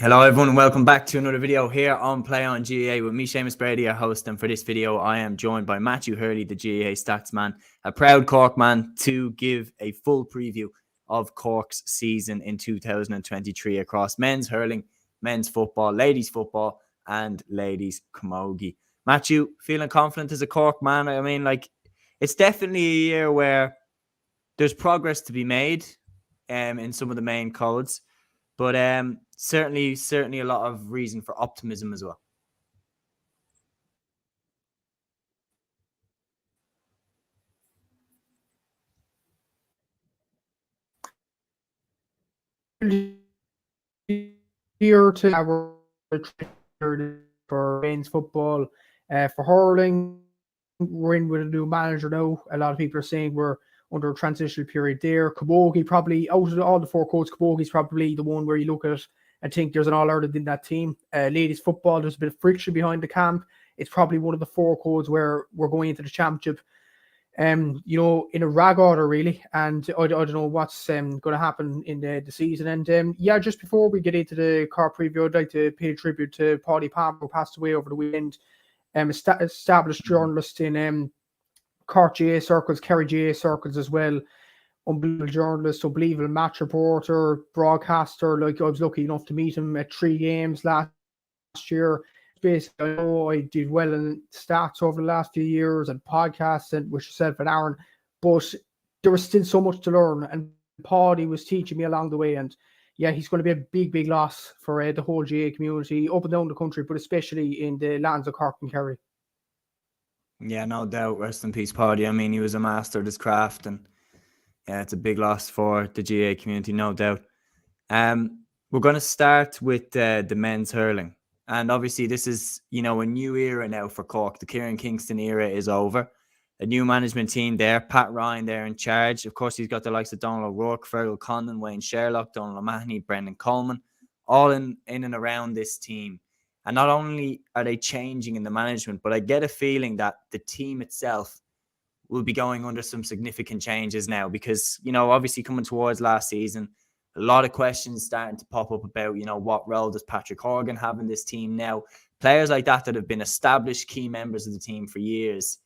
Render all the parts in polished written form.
Hello everyone and welcome back to another video here on Play on GAA with me, Seamus Brady, your host, and for this video I am joined by Matthew Hurley, the GAA Statsman, a proud Cork man, to give a full preview of Cork's season in 2023 across men's hurling, men's football, ladies football and ladies camogie. Matthew, feeling confident as a Cork man? I mean, it's definitely a year where there's progress to be made in some of the main codes. But certainly a lot of reason for optimism as well. Here to our for men's football, for hurling, we're in with a new manager now. A lot of people are saying we're under a transitional period there. Camogie, probably out of all the four codes, Camogie is probably the one where you look at it and think there's an All-Ireland in that team. Ladies football, there's a bit of friction behind the camp. It's probably one of the four codes where we're going into the championship, in a rag order really. And I don't know what's going to happen in the season. And just before we get into the car preview, I'd like to pay a tribute to Paddy Palmer, who passed away over the weekend. Established journalist in Cork GAA circles, Kerry GAA circles as well. Unbelievable journalist, unbelievable match reporter, broadcaster. I was lucky enough to meet him at 3 games last year. Basically, I know I did well in stats over the last few years and podcasts and with yourself and Aaron, but there was still so much to learn. And Paddy was teaching me along the way. And yeah, he's going to be a big loss for the whole GAA community up and down the country, but especially in the lands of Cork and Kerry. Yeah, no doubt. Rest in peace, Paddy. I mean, he was a master of his craft, and yeah, it's a big loss for the GAA community, no doubt. We're going to start with the men's hurling. And obviously, this is, a new era now for Cork. The Kieran Kingston era is over. A new management team there. Pat Ryan there in charge. Of course, he's got the likes of Donald O'Rourke, Fergal Condon, Wayne Sherlock, Donald O'Mahony, Brendan Coleman, all in and around this team. And not only are they changing in the management, but I get a feeling that the team itself will be going under some significant changes now because, obviously coming towards last season, a lot of questions starting to pop up about, what role does Patrick Horgan have in this team now? Players like that have been established key members of the team for years,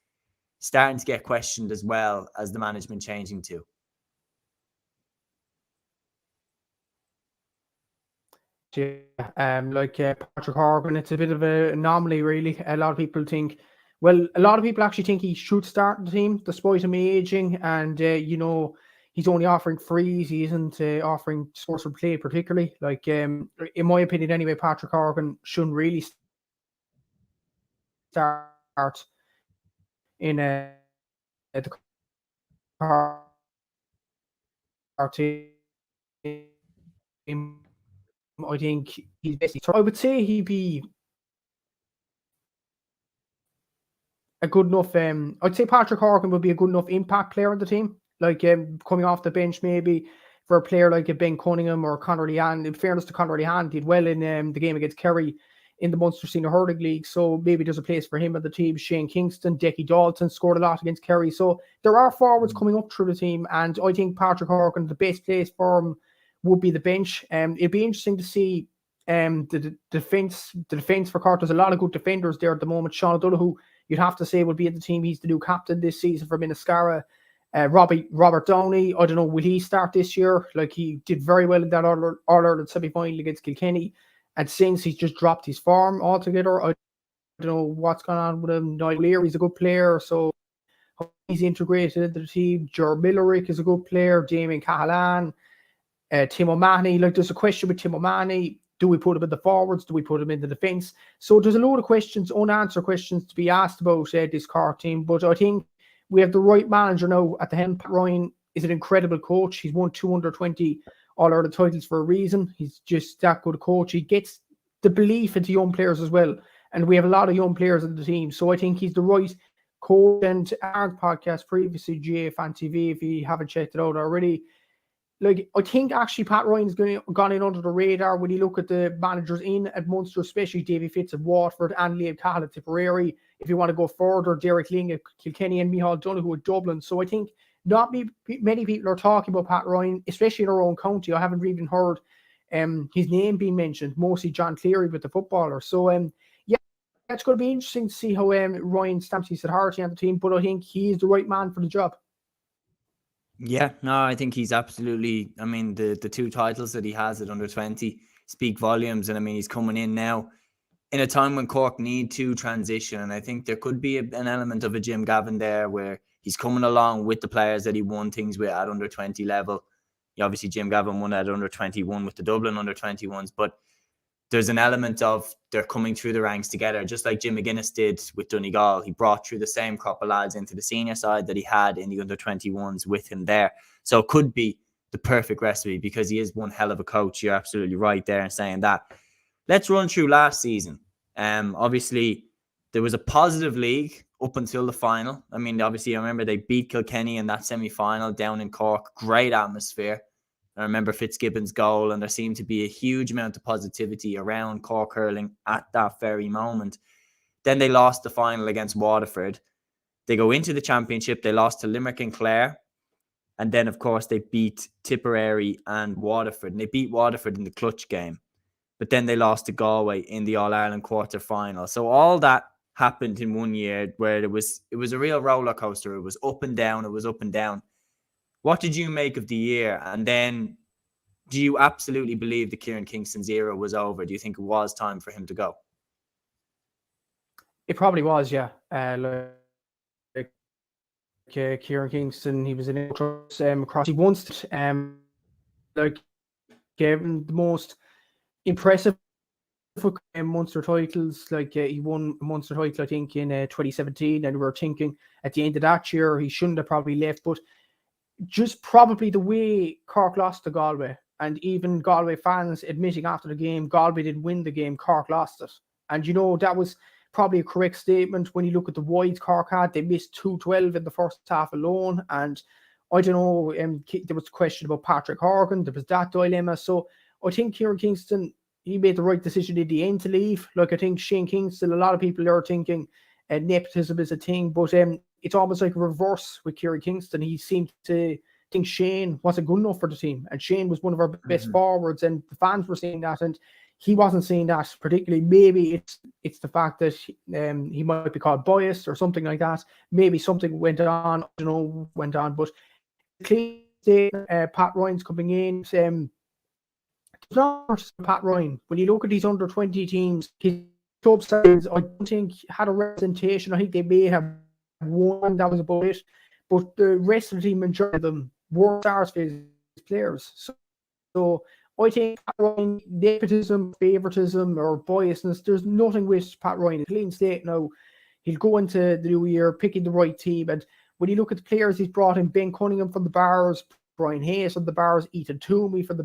starting to get questioned as well as the management changing too. Yeah, Patrick Horgan, it's a bit of an anomaly, really. A lot of people actually think he should start the team despite him aging, and he's only offering frees. He isn't offering source for play particularly. In my opinion, anyway, Patrick Horgan shouldn't really start in the team. I think he's basically. I would say he'd be a good enough. I'd say Patrick Horgan would be a good enough impact player on the team. Coming off the bench, maybe for a player like a Ben Cunningham or Conor Lehan. In fairness to Conor Lehan, did well in the game against Kerry in the Munster Senior Hurling League. So maybe there's a place for him on the team. Shane Kingston, Decky Dalton scored a lot against Kerry. So there are forwards coming up through the team, and I think Patrick Horgan, the best place for him would be the bench. It'd be interesting to see the defense for Cork. There's a lot of good defenders there at the moment. Sean O'Donoghue, you'd have to say, would be in the team. He's the new captain this season for Minnescara. Robert Downey, I don't know, will he start this year? He did very well in that All-Ireland semi-final against Kilkenny, and since he's just dropped his form altogether, I don't know what's going on with him. Niall Lear, he's a good player, so he's integrated into the team. Ger Millerick is a good player. Damien Cahalane. Tim O'Mahony, there's a question with Tim O'Mahony. Do we put him in the forwards? Do we put him in the defence? So there's a load of questions, unanswered questions to be asked about this Cork team. But I think we have the right manager now at the helm. Pat Ryan is an incredible coach. He's won 220 All-Ireland titles for a reason. He's just that good a coach. He gets the belief into young players as well. And we have a lot of young players in the team. So I think he's the right coach. And our podcast previously, GAA Fan TV, if you haven't checked it out already, I think actually Pat Ryan's gone in under the radar when you look at the managers in at Munster, especially Davy Fitz at Waterford and Liam Cahill at Tipperary. If you want to go further, Derek Ling at Kilkenny and Micheál Donoghue at Dublin. So I think not many people are talking about Pat Ryan, especially in our own county. I haven't even heard his name being mentioned, mostly John Cleary with the footballers. So yeah, it's going to be interesting to see how Ryan stamps his authority on the team, but I think he's the right man for the job. Yeah, no, I think he's absolutely, I mean, the 2 titles that he has at under 20 speak volumes. And I mean, he's coming in now in a time when Cork need to transition. And I think there could be an element of a Jim Gavin there where he's coming along with the players that he won things with at under 20 level. Obviously, Jim Gavin won at under 21 with the Dublin under 21s, but there's an element of they're coming through the ranks together, just like Jim McGuinness did with Donegal. He brought through the same crop of lads into the senior side that he had in the under 21s with him there. So it could be the perfect recipe because he is one hell of a coach. You're absolutely right there in saying that. Let's run through last season. Obviously, there was a positive league up until the final. I mean, obviously, I remember they beat Kilkenny in that semi-final down in Cork. Great atmosphere. I remember Fitzgibbon's goal, and there seemed to be a huge amount of positivity around Cork hurling at that very moment. Then they lost the final against Waterford. They go into the championship. They lost to Limerick and Clare. And then, of course, they beat Tipperary and Waterford. And they beat Waterford in the clutch game. But then they lost to Galway in the All-Ireland quarter-final. So all that happened in 1 year where it was a real roller coaster. It was up and down. It was up and down. What did you make of the year? And then do you absolutely believe the Kieran Kingston's era was over? Do you think it was time for him to go? It probably was, yeah. Kieran Kingston, he was in across. He once the most impressive Munster titles. He won a Munster title, I think, in 2017, and we were thinking at the end of that year he shouldn't have probably left, but just probably the way Cork lost to Galway, and even Galway fans admitting after the game, Galway didn't win the game, Cork lost it. And, that was probably a correct statement when you look at the wides Cork had. They missed 2-12 in the first half alone. And I don't know, there was a question about Patrick Horgan. There was that dilemma. So I think Kieran Kingston, he made the right decision in the end to leave. I think Shane Kingston, a lot of people are thinking nepotism is a thing, but it's almost like a reverse with Kieran Kingston. He seemed to think Shane wasn't good enough for the team, and Shane was one of our best forwards, and the fans were saying that, and he wasn't saying that particularly. Maybe it's the fact that he might be called biased or something like that. Maybe something went on. I don't know what went on, but clean Pat Ryan's coming in. It's not just Pat Ryan. When you look at these under 20 teams, his club size, I don't think had a representation. I think they may have one, that was about it. But the rest of the team, majority of them, were stars for his players. So I think Pat Ryan, nepotism, favoritism, or biasness, there's nothing with Pat Ryan. A clean slate now. He'll go into the new year picking the right team. And when you look at the players he's brought in, Ben Cunningham from the Bars, Brian Hayes from the Bars, Ethan Toomey from the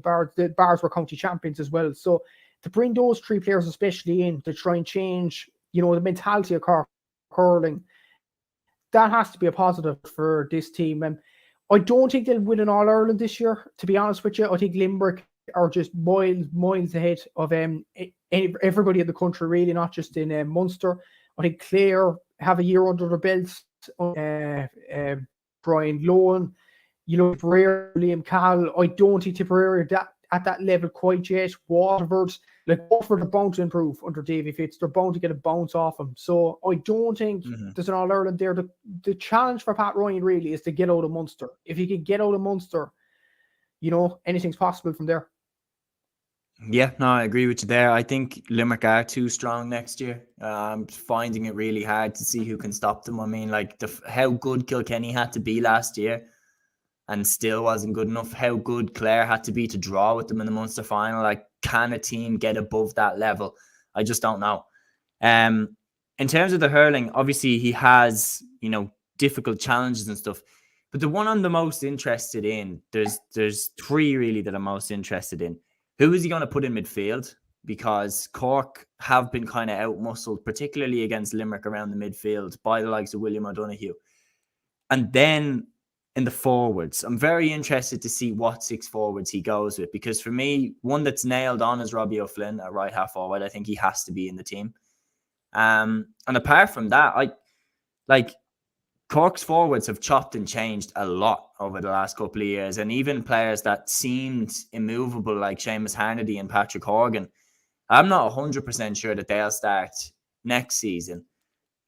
Bars were county champions as well. So to bring those 3 players especially in to try and change, the mentality of Cork hurling, that has to be a positive for this team. And I don't think they'll win an All-Ireland this year, to be honest with you. I think Limerick are just miles ahead of everybody in the country, really, not just in Munster. I think Clare have a year under their belts. Brian Lohan, Tipperary, Liam Cahill. I don't think Tipperary at that level quite yet. Waterford are bound to improve under Davy Fitz. They're bound to get a bounce off him. So I don't think there's an All-Ireland there. The challenge for Pat Ryan really is to get out of Munster. If he can get out of Munster, anything's possible from there. Yeah, no, I agree with you there. I think Limerick are too strong next year. I'm finding it really hard to see who can stop them. I mean, how good Kilkenny had to be last year and still wasn't good enough. How good Clare had to be to draw with them in the Munster final. Can a team get above that level? I just don't know. In terms of the hurling, obviously he has, difficult challenges and stuff. But the one I'm the most interested in, there's 3 really that I'm most interested in. Who is he going to put in midfield? Because Cork have been kind of out-muscled, particularly against Limerick around the midfield by the likes of William O'Donoghue. And then in the forwards, I'm very interested to see what 6 forwards he goes with. Because for me, one that's nailed on is Robbie O'Flynn at right half forward. I think he has to be in the team. And apart from that, Cork's forwards have chopped and changed a lot over the last couple of years, and even players that seemed immovable like Seamus Hannity and Patrick Horgan, I'm not 100% sure that they'll start next season.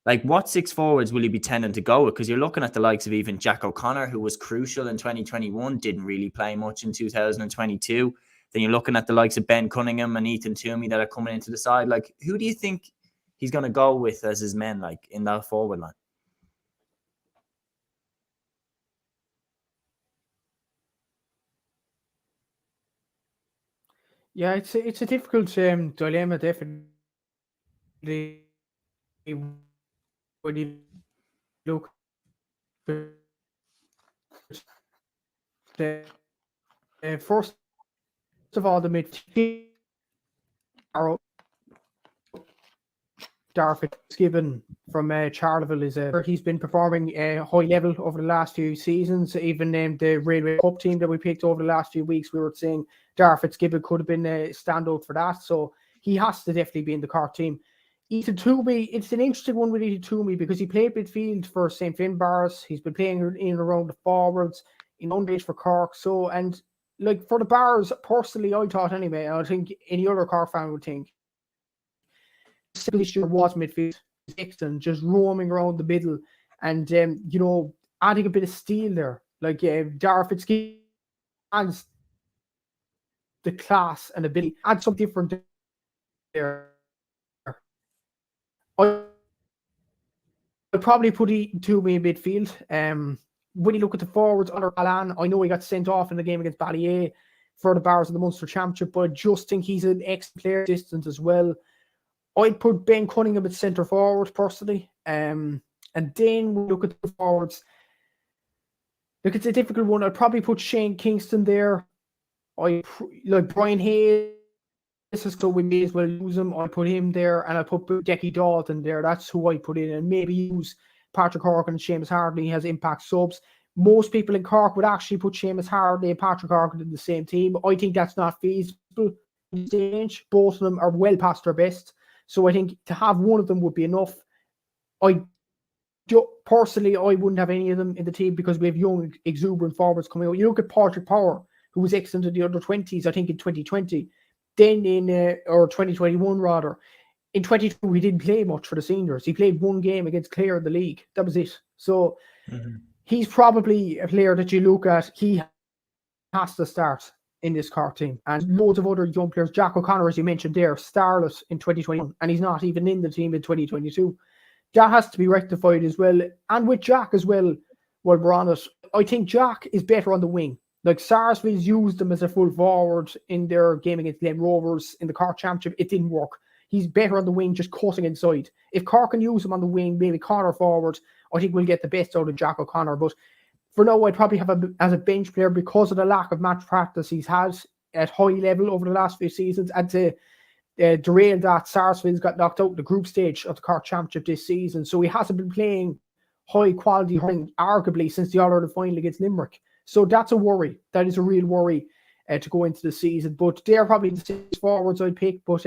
Like, what six forwards will you be tending to go with? Because you're looking at the likes of even Jack O'Connor, who was crucial in 2021, didn't really play much in 2022. Then you're looking at the likes of Ben Cunningham and Ethan Toomey that are coming into the side. Like, who do you think he's going to go with as his men, like, in that forward line? Yeah, it's a difficult dilemma, definitely. When you look at first of all, the midfield, Darragh Fitzgibbon from Charleville he's been performing high level over the last few seasons. Even the Railway Cup team that we picked over the last few weeks, we were saying Darragh Fitzgibbon could have been a standout for that. So he has to definitely be in the Cork team. Ethan Toomey, it's an interesting one with Ethan Toomey because he played midfield for St. Finbarrs. He's been playing in and around the forwards, in underage for Cork. So, and like for the Bars, personally, I thought anyway, I think any other Cork fan would think, sure was midfield, just roaming around the middle and, you know, adding a bit of steel there. Like Darragh Fitzgibbon adds the class and ability, add something different there. I'd probably put Toomey in midfield. When you look at the forwards, under Alan, I know he got sent off in the game against Ballyea for the Bars of the Munster Championship, but I just think he's an excellent player distance as well. I'd put Ben Cunningham at centre forward personally. And then we look at the forwards. Look, it's a difficult one. I'd probably put Shane Kingston there. Like Brian Hayes, so we may as well use him. I put him there, and I put Decky Dalton there. That's who I put in, and maybe use Patrick Horgan and Seamus Hardley as impact subs. Most people in Cork would actually put Seamus Hardley and Patrick Horgan in the same team. I think that's not feasible at this stage. Both of them are well past their best. So I think to have one of them would be enough. Personally, I wouldn't have any of them in the team because we have young, exuberant forwards coming out. You look at Patrick Power, who was excellent in the under-20s, I think, in 2020. Then or 2021 rather. In 2022, he didn't play much for the seniors. He played one game against Clare in the league. That was it. So he's probably a player that you look at. He has to start in this Cork team. And loads of other young players. Jack O'Connor, as you mentioned there, starlet in 2021, and he's not even in the team in 2022. That has to be rectified as well. And with Jack as well, while we're on it, I think Jack is better on the wing. Like Sarsfield's used him as a full forward in their game against Glen Rovers in the Cork Championship. It didn't work. He's better on the wing, just cutting inside. If Cork can use him on the wing, maybe corner forward, I think we'll get the best out of Jack O'Connor. But for now, I'd probably have him as a bench player because of the lack of match practice he's had at high level over the last few seasons. And to derail that, Sarsfield's got knocked out in the group stage of the Cork Championship this season. So he hasn't been playing high quality hurling, arguably, since the All-Ireland final against Limerick. So that's a worry. That is a real worry to go into the season. But they're probably the six forwards I'd pick. But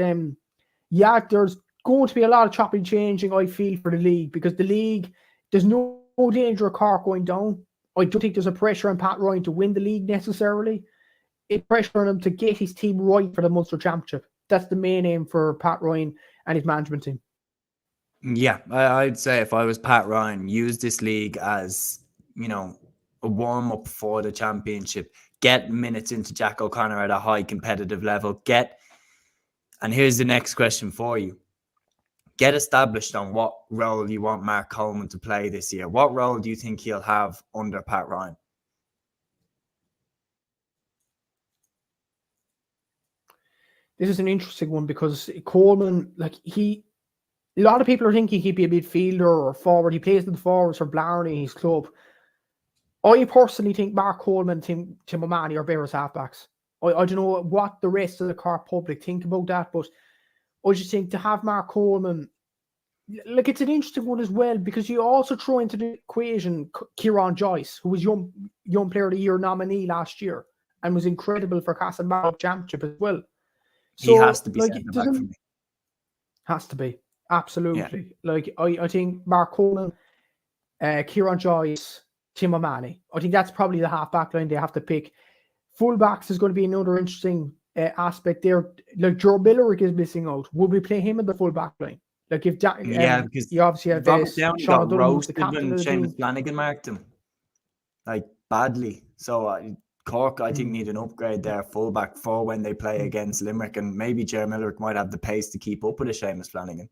yeah, there's going to be a lot of chopping changing, I feel, for the league, because the league, there's no danger of Cork going down. I don't think there's a pressure on Pat Ryan to win the league necessarily. It's pressure on him to get his team right for the Munster Championship. That's the main aim for Pat Ryan and his management team. Yeah, I'd say if I was Pat Ryan, use this league as, you know, a warm-up for the championship. Get minutes into Jack O'Connor at a high competitive level. And here's the next question for you. Get established on what role you want Mark Coleman to play this year. What role do you think he'll have under Pat Ryan? This is an interesting one because Coleman, a lot of people are thinking he'd be a midfielder or forward. He plays in the forwards for Blarney, his club. I personally think Mark Coleman and Tim O'Mahony are better as halfbacks. I don't know what the rest of the Cork public think about that, but I just think to have Mark Coleman, it's an interesting one as well, because you also throw into the equation Kieran Joyce, who was young player of the year nominee last year and was incredible for Castlebar Championship as well. So, he has to be centre back for me. Has to be. Absolutely. Yeah. I think Mark Coleman, Kieran Joyce, Tim O'Mahony. I think that's probably the half-back line they have to pick. Fullbacks is going to be another interesting aspect there. Like Joe Millerick is missing out. Would we play him in the fullback line? Like if Because you obviously have Robert Downey Sean got Dunham, who's the roasted captain when of the team. Seamus Flanagan marked him, like badly. So Cork, I think, need an upgrade there, fullback, for when they play against Limerick, and maybe Jerry Millerick might have the pace to keep up with a Seamus Flanagan.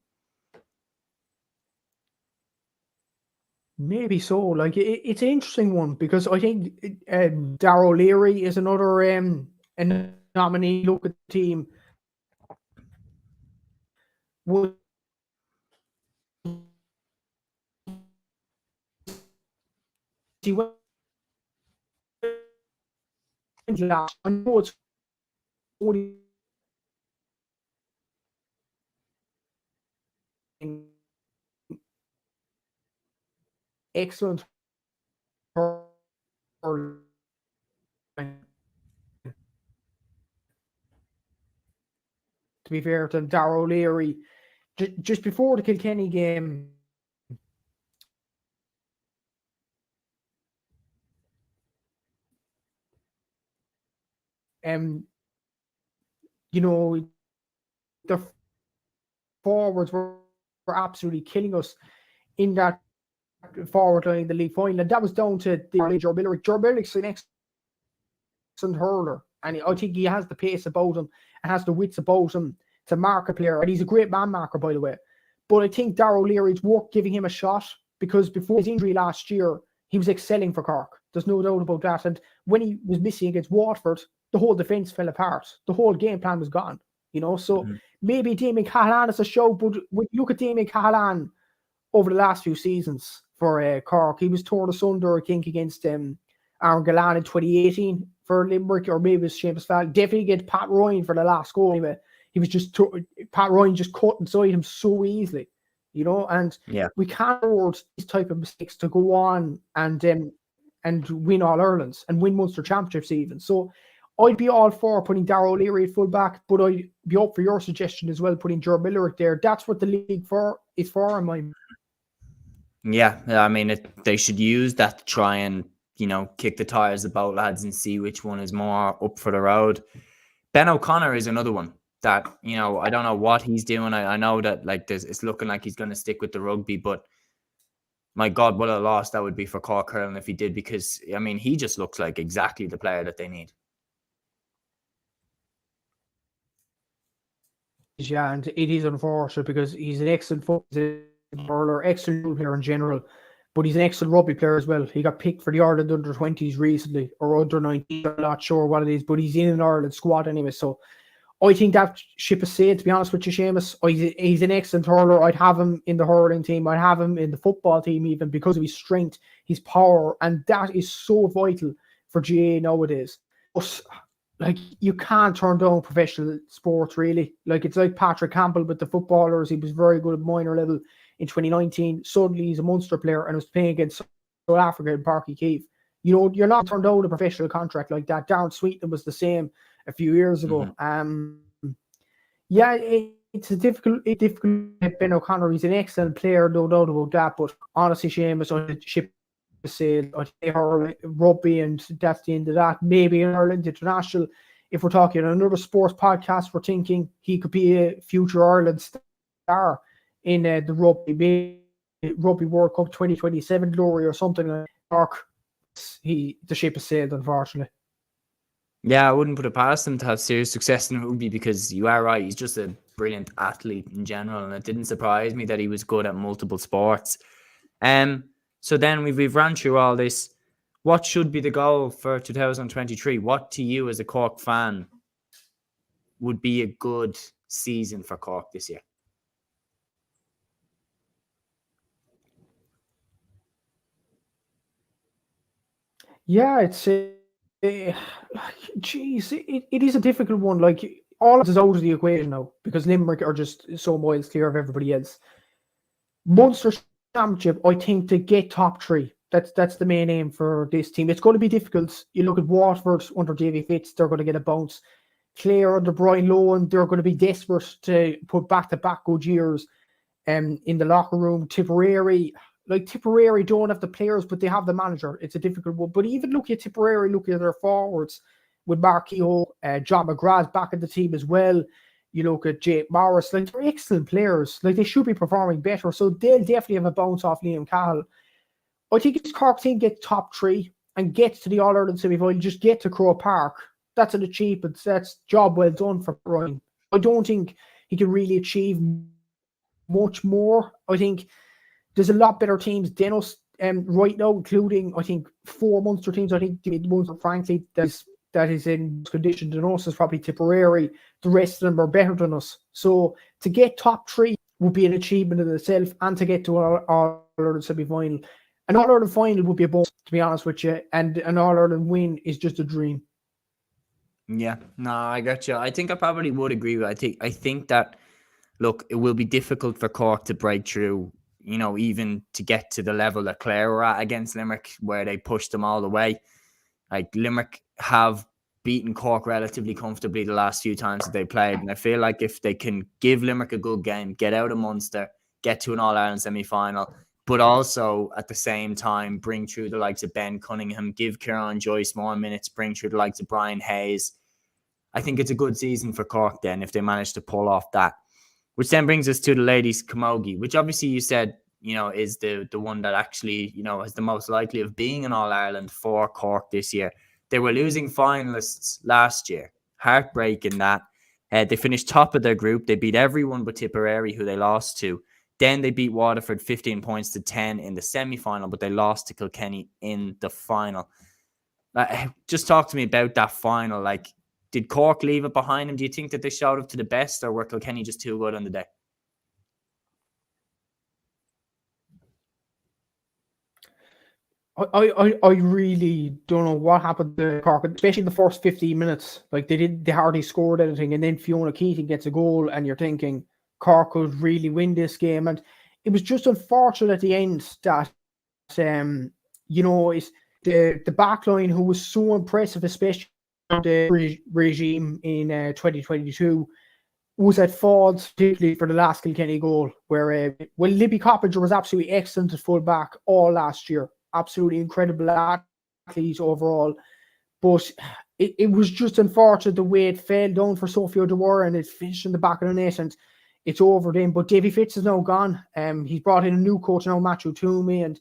Maybe so. Like it's an interesting one because I think Darragh O'Leary is another a nominee. Look at the team. Would he went last? I know it's only excellent. To be fair to Darragh O'Leary, just before the Kilkenny game, you know, the forwards were absolutely killing us in that forward line in the league final, and that was down to the Joe Millerick. Joe Millerick's an excellent hurler, and I think he has the pace about him and has the wits about him to mark a player, and he's a great man marker, by the way. But I think Darragh O'Leary's worth giving him a shot, because before his injury last year, he was excelling for Cork. There's no doubt about that. And when he was missing against Waterford, the whole defence fell apart. The whole game plan was gone. So maybe Damien Cahalane is a show, but when you look at Damien Cahalane over the last few seasons for Cork, he was torn asunder, I think, against Aaron Gillane in 2018 for Limerick, or maybe it was Seamus Flanagan. Definitely against Pat Ryan for the last goal. Anyway, he was just Pat Ryan just cut inside him so easily, and we can't afford these type of mistakes to go on and win All Irelands and win Munster Championships even. So I'd be all for putting Darragh O'Leary at fullback, but I'd be up for your suggestion as well, putting Joe Millerick there. That's what the league is for in my. Yeah, I mean, they should use that to try and kick the tires about, lads, and see which one is more up for the road. Ben O'Connor is another one that I don't know what he's doing. I know that it's looking like he's going to stick with the rugby, but my God, what a loss that would be for Cork hurling if he did, because I mean, he just looks like exactly the player that they need. Yeah, and it is unfortunate because he's an excellent hurler, excellent player in general, but he's an excellent rugby player as well. He got picked for the Ireland under-20s recently, or under-19, I'm not sure what it is, but he's in an Ireland squad anyway. So I think that ship has sailed, to be honest with you, Seamus. He's an excellent hurler. I'd have him in the hurling team. I'd have him in the football team even, because of his strength, his power, and that is so vital for GAA nowadays. But you can't turn down professional sports, really. It's like Patrick Campbell with the footballers. He was very good at minor level in 2019. Suddenly he's a Munster player and was playing against South Africa in Páirc Uí Chaoimh. You're not turned down a professional contract like that. Darren Sweetin was the same a few years ago. It's a difficult. Ben O'Connor, he's an excellent player, no doubt about that. But honestly, Seamus, I ship sail. I think rugby, and that's the end of that. Maybe in Ireland international, if we're talking another sports podcast, we're thinking he could be a future Ireland star in the Rugby World Cup 2027 glory or something like Cork. The ship has sailed, unfortunately. Yeah, I wouldn't put it past him to have serious success in rugby, because you are right, he's just a brilliant athlete in general, and it didn't surprise me that he was good at multiple sports. So then we've run through all this. What should be the goal for 2023? What to you as a Cork fan would be a good season for Cork this year? Yeah, it's it is a difficult one. All of this is out of the equation now, because Limerick are just so miles clear of everybody else. Munster Championship, I think, to get top three. That's the main aim for this team. It's going to be difficult. You look at Waterford under Davy Fitz, they're going to get a bounce. Clare under Brian Lohan, they're going to be desperate to put back-to-back good years in the locker room. Tipperary, Like Tipperary don't have the players, but they have the manager. It's a difficult one. But even look at Tipperary, look at their forwards with Mark Kehoe, John McGrath's back in the team as well. You look at Jake Morris, like they're excellent players. Like they should be performing better. So they'll definitely have a bounce off Liam Cahill. I think if Cork team gets top 3 and gets to the All-Ireland semi-final, just get to Croke Park. That's an achievement. That's job well done for Ryan. I don't think he can really achieve much more. I think there's a lot better teams than us right now, including, I think, 4 Munster teams. I think the ones that, frankly, that is in condition than us is probably Tipperary. The rest of them are better than us. So to get top 3 would be an achievement in itself, and to get to an All-Ireland semi-final. An All-Ireland final would be a bonus, to be honest with you, and an All-Ireland win is just a dream. Yeah, no, I got you. I think I probably would agree with. I think that, look, it will be difficult for Cork to break through, you know, even to get to the level that Clare were at against Limerick, where they pushed them all the way. Like, Limerick have beaten Cork relatively comfortably the last few times that they played, and I feel like if they can give Limerick a good game, get out of Munster, get to an All-Ireland semi-final, but also at the same time bring through the likes of Ben Cunningham, give Kieran Joyce more minutes, bring through the likes of Brian Hayes, I think it's a good season for Cork then if they manage to pull off that. Which then brings us to the ladies' camogie, which obviously you said, you know, is the one that actually, you know, is the most likely of being an All-Ireland for Cork this year. They were losing finalists last year. Heartbreaking that. They finished top of their group. They beat everyone but Tipperary, who they lost to. Then they beat Waterford 15 points to 10 in the semi-final, but they lost to Kilkenny in the final. Just talk to me about that final. Like, did Cork leave it behind them? Do you think that they showed up to the best, or were Kilkenny just too good on the day? I really don't know what happened to Cork, especially the first 15 minutes. Like they hardly scored anything, and then Fiona Keating gets a goal, and you're thinking Cork could really win this game. And it was just unfortunate at the end that you know, it's the back line, who was so impressive, especially the regime in 2022, was at fault, particularly for the last Kilkenny goal, where Libby Coppinger was absolutely excellent at full back all last year. Absolutely incredible athlete overall. But it was just unfortunate the way it fell down for Sophie O'Dwyer, and it finished in the back of the net, and it's over then. But Davy Fitz is now gone. He's brought in a new coach now, Matthew Toomey, and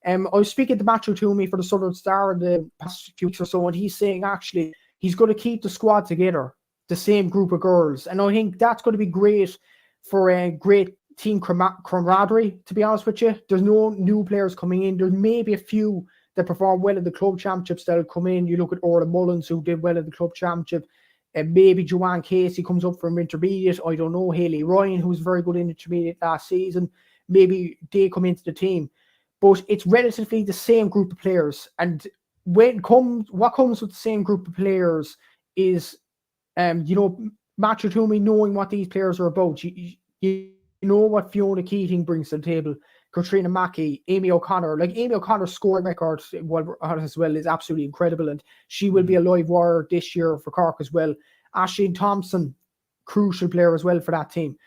I was speaking to Matthew Toomey for the Southern Star in the past few weeks or so, and he's saying actually he's going to keep the squad together, the same group of girls. And I think that's going to be great for a great team camaraderie, to be honest with you. There's no new players coming in. There's maybe a few that perform well in the club championships that'll come in. You look at Orla Mullins, who did well in the club championship. And maybe Joanne Casey comes up from intermediate. I don't know. Hayley Ryan, who was very good in intermediate last season. Maybe they come into the team. But it's relatively the same group of players. And what comes with the same group of players is, you know, Matthew Toomey knowing what these players are about. You know what Fiona Keating brings to the table. Katrina Mackey, Amy O'Connor. Like, Amy O'Connor's scoring record as well is absolutely incredible, and she will be a live wire this year for Cork as well. Aisling Thompson, crucial player as well for that team.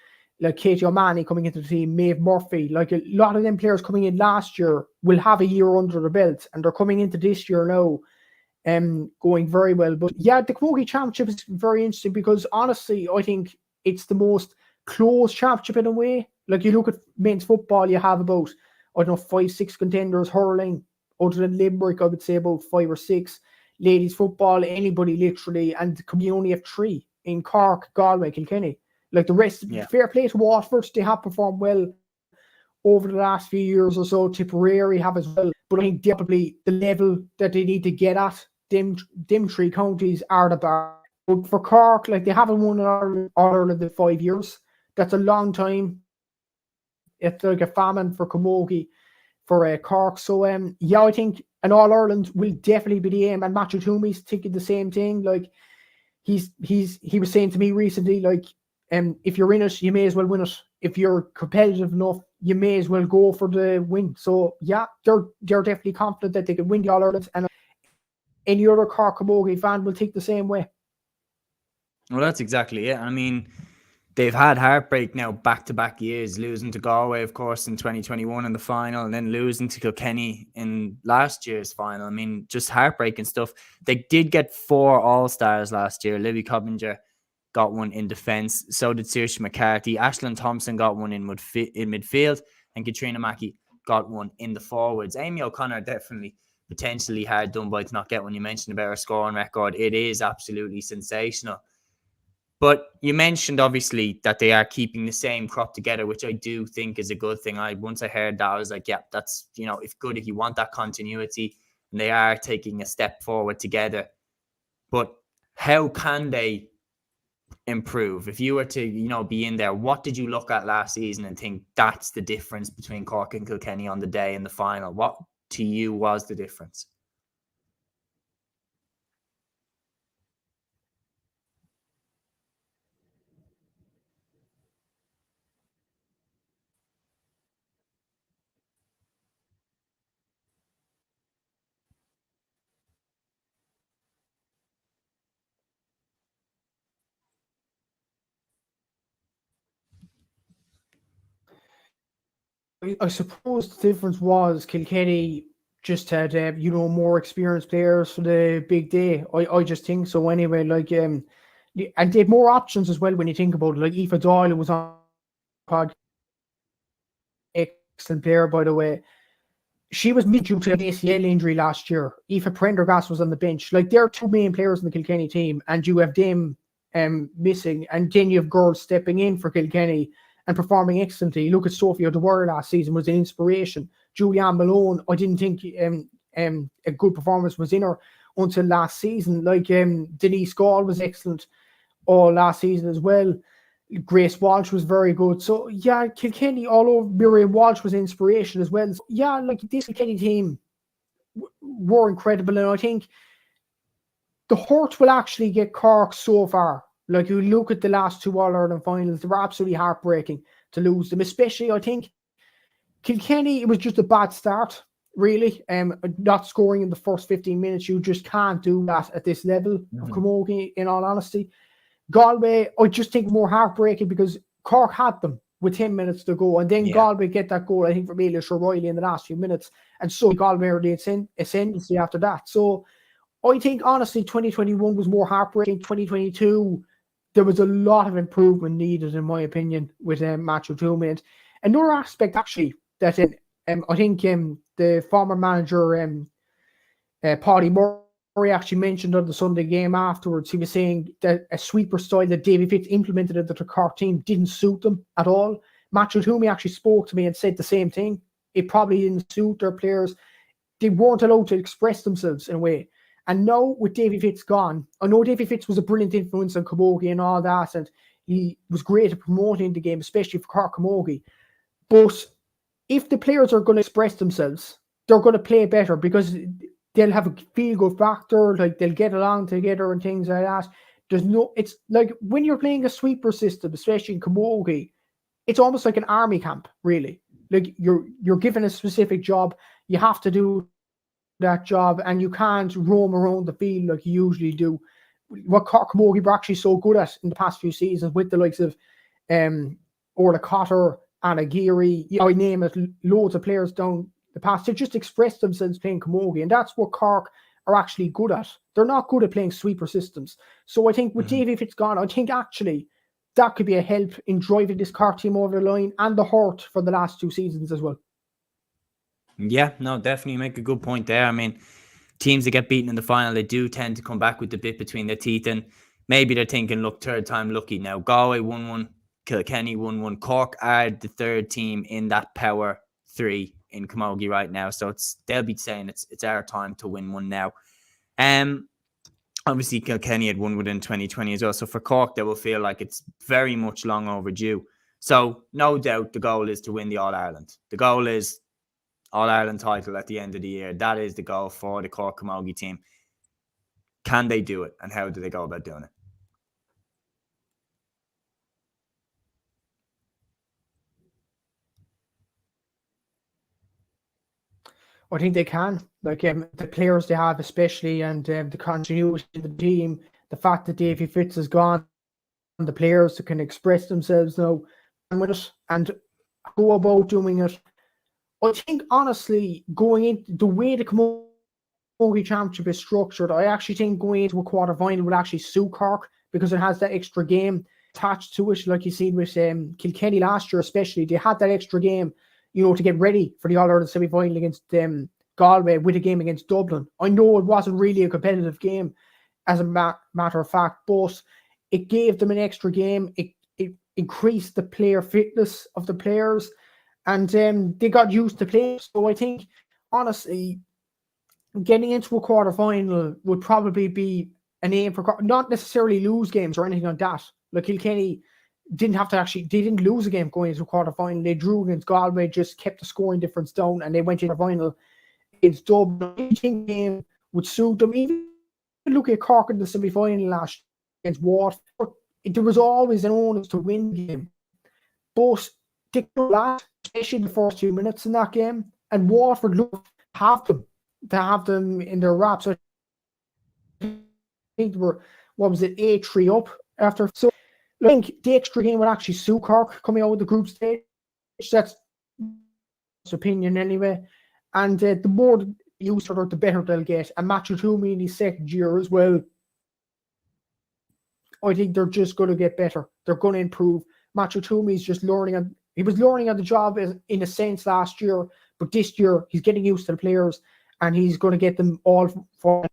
Like Katie O'Mahony coming into the team, Maeve Murphy. Like, a lot of them players coming in last year will have a year under their belt, and they're coming into this year now going very well. But yeah, the Camogie Championship is very interesting because honestly, I think it's the most close championship in a way. Like, you look at men's football, you have about, I don't know, 5-6 contenders. Hurling, other than Limerick, I would say about 5 or 6. Ladies football, anybody literally, and you only have 3 in Cork, Galway, Kilkenny. Like, the rest, fair play to Waterford, they have performed well over the last few years or so. Tipperary have as well, but I think definitely the level that they need to get at, them 3 counties are the bar. But for Cork, like, they haven't won All-Ireland in 5 years. That's a long time. It's like a famine for Camogie, for Cork. So, yeah, I think an All-Ireland will definitely be the aim. And Matthew Toomey's thinking the same thing. Like, he was saying to me recently, like, if you're in it, you may as well win it. If you're competitive enough, you may as well go for the win. So, yeah, they're definitely confident that they can win the All-Ireland. And any other Cork Camogie fan will think the same way. Well, that's exactly it. I mean, they've had heartbreak now back-to-back years, losing to Galway, of course, in 2021 in the final, and then losing to Kilkenny in last year's final. I mean, just heartbreaking stuff. They did get 4 All-Stars last year. Livy Cobbinger got one in defence. So did Saoirse McCarthy. Ashland Thompson got one in midfield, and Katrina Mackey got one in the forwards. Amy O'Connor definitely potentially hard done by to not get one. You mentioned about her scoring record. It is absolutely sensational. But you mentioned, obviously, that they are keeping the same crop together, which I do think is a good thing. Once I heard that, I was like, yeah, that's, if good, if you want that continuity, and they are taking a step forward together. But how can they improve? If you were to, be in there, what did you look at last season and think that's the difference between Cork and Kilkenny on the day in the final? What, to you, was the difference? I suppose the difference was Kilkenny just had more experienced players for the big day. I just think so anyway. And they had more options as well when you think about it. Like Aoife Doyle was on pod, excellent player by the way. She was missing due to an ACL injury last year. Aoife Prendergast was on the bench. Like they're 2 main players in the Kilkenny team, and you have them missing, and then you have girls stepping in for Kilkenny and performing excellently. Look at Sophie O'Dwyer last season, was an inspiration. Julianne Malone, I didn't think a good performance was in her until last season. Like Denise Gall was excellent all last season as well. Grace Walsh was very good. So yeah, Kilkenny all over. Miriam Walsh was inspiration as well. So, yeah, like this Kilkenny team were incredible, and I think the hurt will actually get Cork so far. Like you look at the last 2 All-Ireland finals, they were absolutely heartbreaking to lose them. Especially, I think Kilkenny, it was just a bad start, really. Not scoring in the first 15 minutes, you just can't do that at this level of Camogie, in all honesty. Galway, I just think more heartbreaking because Cork had them with 10 minutes to go, and then Galway get that goal, I think, from Ailish O'Reilly in the last few minutes, and so Galway are the ascendancy after that. So I think, honestly, 2021 was more heartbreaking. 2022, there was a lot of improvement needed, in my opinion, with Matthew Toomey. And another aspect, actually, that I think the former manager, Paddy Murray, actually mentioned on the Sunday game afterwards. He was saying that a sweeper style that Davy Fitz implemented into the Cork team didn't suit them at all. Matthew Toomey actually spoke to me and said the same thing. It probably didn't suit their players. They weren't allowed to express themselves in a way. And now with Davy Fitz gone, I know Davy Fitz was a brilliant influence on Camogie and all that, and he was great at promoting the game, especially for Cork Camogie. But if the players are going to express themselves, they're going to play better because they'll have a feel-good factor, like they'll get along together and things like that. It's like when you're playing a sweeper system, especially in Camogie, it's almost like an army camp, really. Like you're given a specific job, you have to do that job, and you can't roam around the field like you usually do. What Cork Camogie were actually so good at in the past few seasons, with the likes of Orla Cotter, Anna Geary, I name it, loads of players down the past, to just express themselves playing Camogie, and that's what Cork are actually good at. They're not good at playing sweeper systems. So I think with Davy Fitz gone, I think actually that could be a help in driving this Cork team over the line, and the hurt for the last 2 seasons as well. Yeah, no, definitely make a good point there. I mean, teams that get beaten in the final, they do tend to come back with the bit between their teeth, and maybe they're thinking, look, third time lucky now. Galway 1-1, Kilkenny 1-1. Cork are the third team in that power 3 in Camogie right now, so they'll be saying it's our time to win one now. Obviously Kilkenny had won within 2020 as well, so for Cork they will feel like it's very much long overdue. So no doubt the goal is to win the All-Ireland. The goal is All-Ireland title at the end of the year. That is the goal for the Cork Camogie team. Can they do it, and how do they go about doing it? I think they can. Like the players they have, especially, and the continuity in the team, the fact that Davy Fitz is gone, the players to can express themselves now and with it and go about doing it. I think honestly, going into the way the Camogie Championship is structured, I actually think going into a quarter final would actually suit Cork because it has that extra game attached to it, like you seen with Kilkenny last year, especially. They had that extra game, to get ready for the All-Ireland semi-final against Galway with a game against Dublin. I know it wasn't really a competitive game, as a matter of fact, but it gave them an extra game. It increased the player fitness of the players, and they got used to playing. So I think, honestly, getting into a quarter final would probably be an aim for not necessarily lose games or anything like that. Like Kilkenny they didn't lose a game going into a quarter final. They drew against Galway, just kept the scoring difference down, and they went into the final against Dublin. I think the game would suit them. Even look at Cork in the semi final last year against Waterford. There was always an onus to win the game, but they could last, especially the first few minutes in that game. And Waterford looked to have them in their wraps. So I think they were 8-3 up after. So I think the extra game would actually suit Cork coming out of the group stage. That's opinion anyway. And the more used to it, the better they'll get. And Matthew Toomey in his second year as well, I think they're just going to get better. They're going to improve. Matthew Toomey's just learning. He was learning on the job in a sense last year, but this year he's getting used to the players and he's going to get them all for.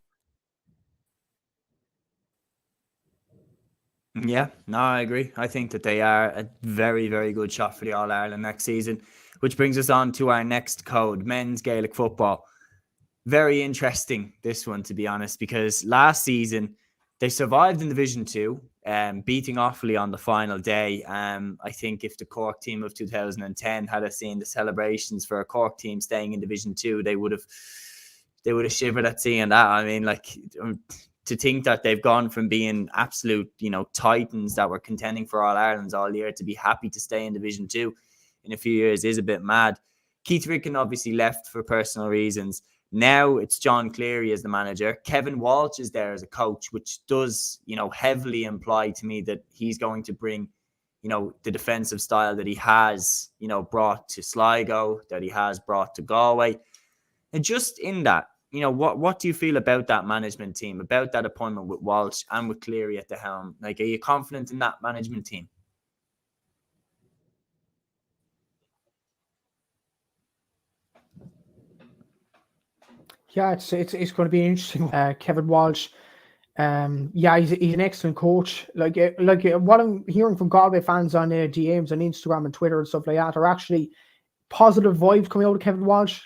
Yeah, no, I agree. I think that they are a very, very good shot for the All-Ireland next season, which brings us on to our next code, men's Gaelic football. Very interesting, this one, to be honest, because last season they survived in Division 2, beating Offaly on the final day. I think if the Cork team of 2010 had seen the celebrations for a Cork team staying in Division 2, they would have shivered at seeing that. I mean, to think that they've gone from being absolute, titans that were contending for All Irelands all year to be happy to stay in Division 2 in a few years is a bit mad. Keith Ricken obviously left for personal reasons. Now it's John Cleary as the manager. Kevin Walsh is there as a coach, which does, heavily imply to me that he's going to bring, the defensive style that he has, brought to Sligo, that he has brought to Galway. And just in that, what do you feel about that management team, about that appointment with Walsh and with Cleary at the helm? Are you confident in that management team? Yeah, it's going to be interesting. Kevin Walsh, he's an excellent coach. What I'm hearing from Galway fans on DMs on Instagram and Twitter and stuff like that are actually positive vibes coming out of Kevin Walsh.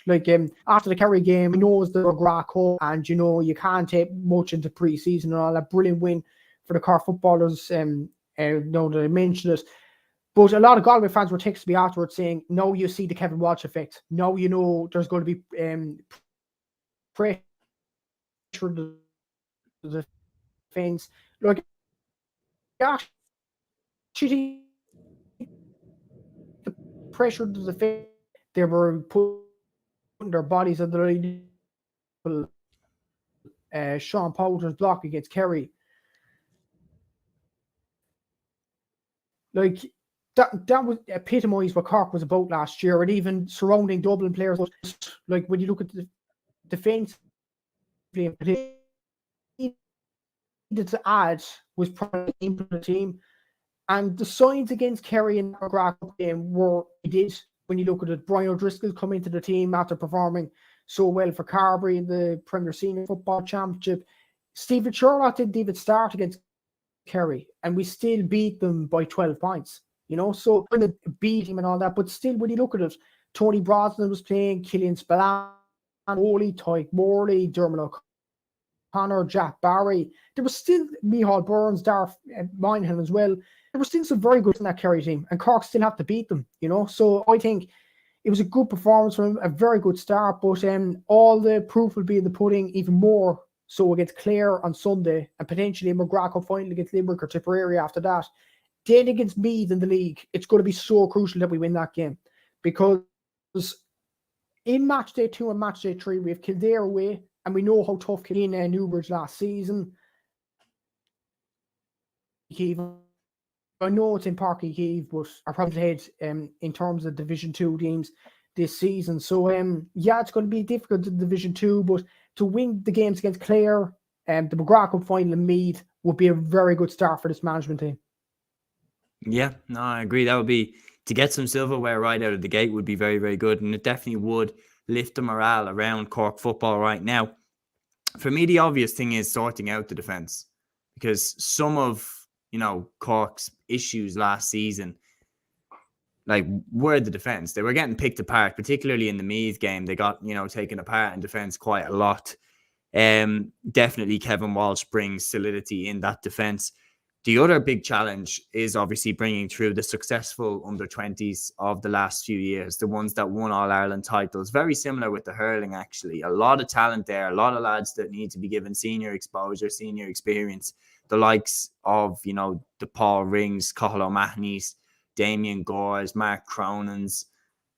After the Kerry game, he knows the Grac Cup, and you can't take much into pre-season and all that. Brilliant win for the Cork footballers. That I mentioned it, but a lot of Galway fans were texting me afterwards saying, "No, you see the Kevin Walsh effect. No, there's going to be pressure to the defense." Actually, the pressure to the defense. They were putting their bodies on the line. Sean Powter's block against Kerry. That was epitomised what Cork was about last year, and even surrounding Dublin players. When you look at the defence, needed to add was probably into the team. And the signs against Kerry in the Grac Cup game were he did. When you look at it, Brian O'Driscoll come into the team after performing so well for Carbery in the Premier Senior Football Championship. Stephen Sherlock didn't even start against Kerry, and we still beat them by 12 points. So beat him and all that, but still, when you look at it, Tony Brosnan was playing, Killian Spillane, Oli, Tyke Morley, Dermot O'Connor, Jack Barry. There was still Micheál Burns, Darth Moynihan as well. There were still some very good in that Kerry team, and Cork still have to beat them, So I think it was a good performance from him, a very good start, but all the proof will be in the pudding, even more so against Clare on Sunday, and potentially a McGrath Cup final against Limerick or Tipperary after that. Then against Meath in the league, it's going to be so crucial that we win that game, because in match day 2 and match day 3, we have Kildare away, and we know how tough Kildare Newbridge last season. Even I know it's in Parky Keeve, but are probably ahead in terms of Division 2 teams this season. So, yeah, it's going to be difficult in Division 2, but to win the games against Clare and the McGrath Cup final in Meath would be a very good start for this management team. Yeah, no, I agree. That would be, to get some silverware right out of the gate would be very, very good. And it definitely would lift the morale around Cork football right now. For me, the obvious thing is sorting out the defence, because some of, Cork's issues last season, were the defence. They were getting picked apart, particularly in the Meath game. They got, taken apart in defence quite a lot. Definitely Kevin Walsh brings solidity in that defence. The other big challenge is obviously bringing through the successful under-20s of the last few years, the ones that won All-Ireland titles. Very similar with the hurling, actually. A lot of talent there, a lot of lads that need to be given senior exposure, senior experience. The likes of, the Paul Rings, Cathal O'Mahony's, Damien Gores, Mark Cronin's,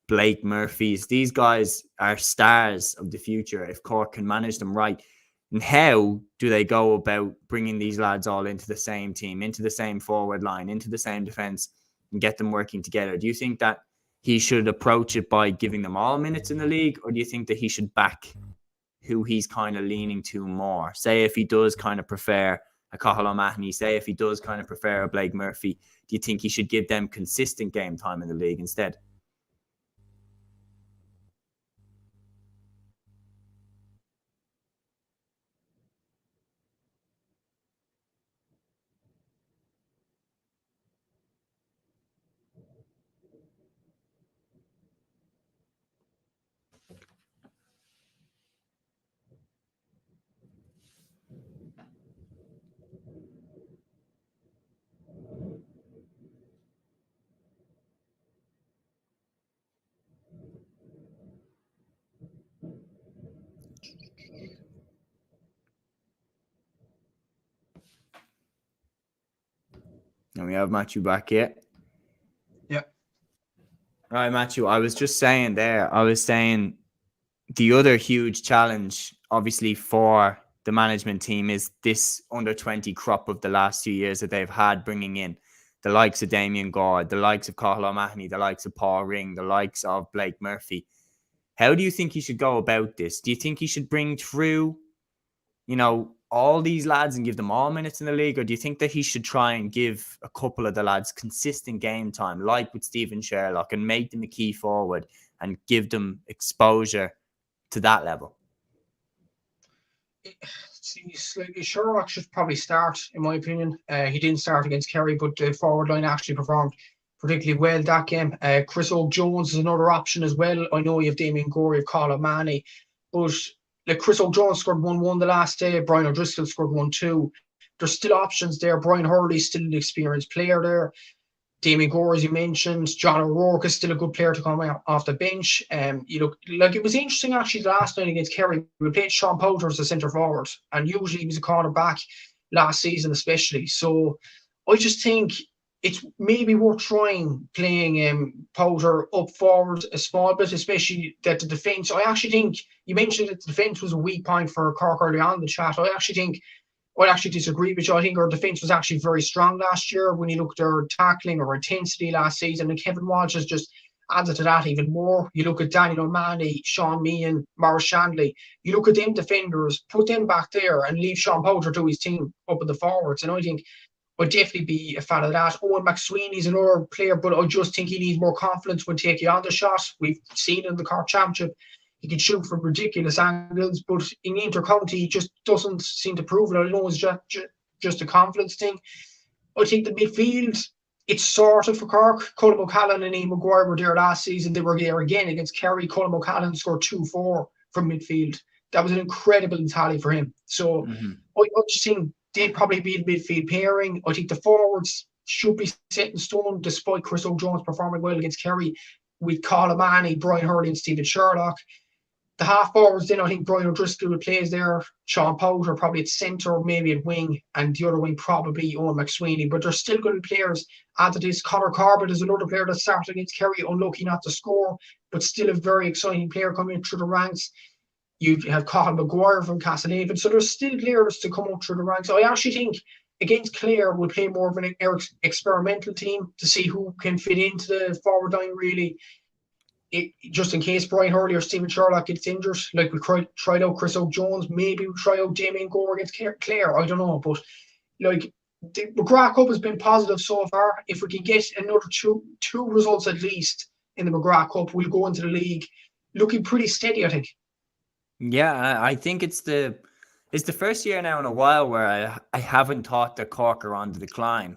Blake Murphy's. These guys are stars of the future if Cork can manage them right. And how do they go about bringing these lads all into the same team, into the same forward line, into the same defence, and get them working together? Do you think that he should approach it by giving them all minutes in the league, or do you think that he should back who he's kind of leaning to more? Say if he does kind of prefer a Cathal O'Mahony, say if he does kind of prefer a Blake Murphy, do you think he should give them consistent game time in the league instead? And we have Matthew back here. Yeah. All right, Matthew, I was just saying there, the other huge challenge, obviously, for the management team is this under-20 crop of the last few years that they've had, bringing in the likes of Damien Gord, the likes of Cathal O'Mahony, the likes of Paul Ring, the likes of Blake Murphy. How do you think he should go about this? Do you think he should bring through, all these lads and give them all minutes in the league? Or do you think that he should try and give a couple of the lads consistent game time, like with Stephen Sherlock, and make them a key forward and give them exposure to that level? Sherlock should probably start, in my opinion. He didn't start against Kerry, but the forward line actually performed particularly well that game. Chris O'Jones is another option as well. I know you have Damien Gorey, you have Cathal O'Mahony, but Chris O'Jones scored 1-1 the last day. Brian O'Driscoll scored 1-2. There's still options there. Brian Hurley's still an experienced player there. Damien Gore, as you mentioned, John O'Rourke is still a good player to come out off the bench. It was interesting actually the last night against Kerry. We played Sean Powter as a centre forward, and usually he was a cornerback last season, especially. So I just think it's maybe worth trying playing Powter up forward a small bit, especially that the defence. I actually think you mentioned that the defence was a weak point for Cork early on in the chat. I actually disagree with you. I think our defence was actually very strong last year when you look at our tackling or intensity last season, and Kevin Walsh has just added to that even more. You look at Daniel O'Mahony, Sean Meehan, Maurice Shandley. You look at them defenders, put them back there and leave Sean Powter to his team up at the forwards. And I think I'd definitely be a fan of that. Owen McSweeney's another player, but I just think he needs more confidence when taking on the shot. We've seen in the Cork Championship, he can shoot from ridiculous angles, but in inter-county, he just doesn't seem to prove it. I know it's just a confidence thing. I think the midfield, it's sorted for Cork. Colm O'Callaghan and Ian Maguire were there last season. They were there again against Kerry. Colm O'Callaghan scored 2-4 from midfield. That was an incredible tally for him. So I just think they'd probably be the midfield pairing. I think the forwards should be set in stone, despite Chris O'Jones performing well against Kerry, with Cathal O'Mahony, Brian Hurley and Stephen Sherlock. The half forwards, then I think Brian O'Driscoll plays there, Sean Powter probably at centre, maybe at wing, and the other wing probably Owen McSweeney. But there's still good players. Add to this, Conor Corbett is another player that started against Kerry, unlucky not to score, but still a very exciting player coming through the ranks. You have Cathal Maguire from Castlehaven. So there's still players to come up through the ranks. I actually think against Clare, we'll play more of an experimental team to see who can fit into the forward line, really. Just in case Brian Hurley or Stephen Sherlock gets injured, like we tried out Chris O'Jones, maybe we'll try out Damien Gore against Clare, I don't know. But like the McGrath Cup has been positive so far. If we can get another two results at least in the McGrath Cup, we'll go into the league looking pretty steady, I think. Yeah, I think it's the first year now in a while where I haven't thought that Cork are on the decline.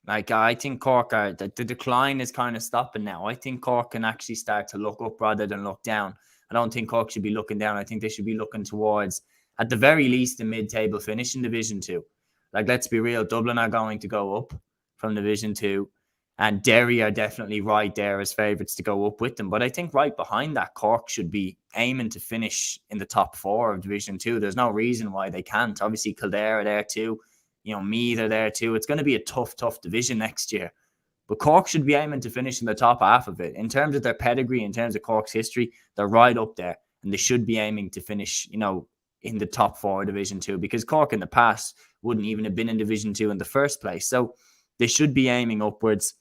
Like, I think Cork the decline is kind of stopping now. I think Cork can actually start to look up rather than look down. I don't think Cork should be looking down. I think they should be looking towards, at the very least, the mid-table finish in Division 2. Like, let's be real, Dublin are going to go up from Division 2. And Derry are definitely right there as favourites to go up with them. But I think right behind that, Cork should be aiming to finish in the top 4 of Division 2. There's no reason why they can't. Obviously, Kildare are there too. Meath are there too. It's going to be a tough division next year. But Cork should be aiming to finish in the top half of it. In terms of their pedigree, in terms of Cork's history, they're right up there. And they should be aiming to finish, in the top 4 of Division 2. Because Cork in the past wouldn't even have been in Division 2 in the first place. So they should be aiming upwards.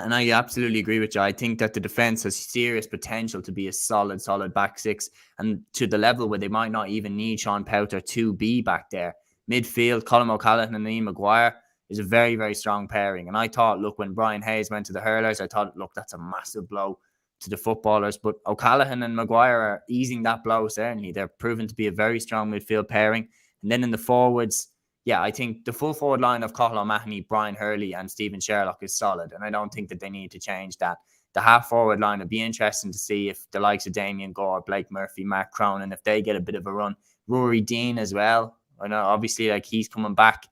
And I absolutely agree with you. I think that the defence has serious potential to be a solid back six, and to the level where they might not even need Sean Powter to be back there. Midfield, Colm O'Callaghan and Ian Maguire is a very, very strong pairing. And I thought, look, when Brian Hayes went to the Hurlers, I thought, look, that's a massive blow to the footballers. But O'Callaghan and Maguire are easing that blow, certainly. They're proven to be a very strong midfield pairing. And then in the forwards, yeah, I think the full forward line of Cathal O'Mahony, Brian Hurley and Stephen Sherlock is solid. And I don't think that they need to change that. The half forward line would be interesting to see if the likes of Damien Gore, Blake Murphy, Mark Cronin, if they get a bit of a run. Rory Dean as well. I know, obviously, like, he's coming back.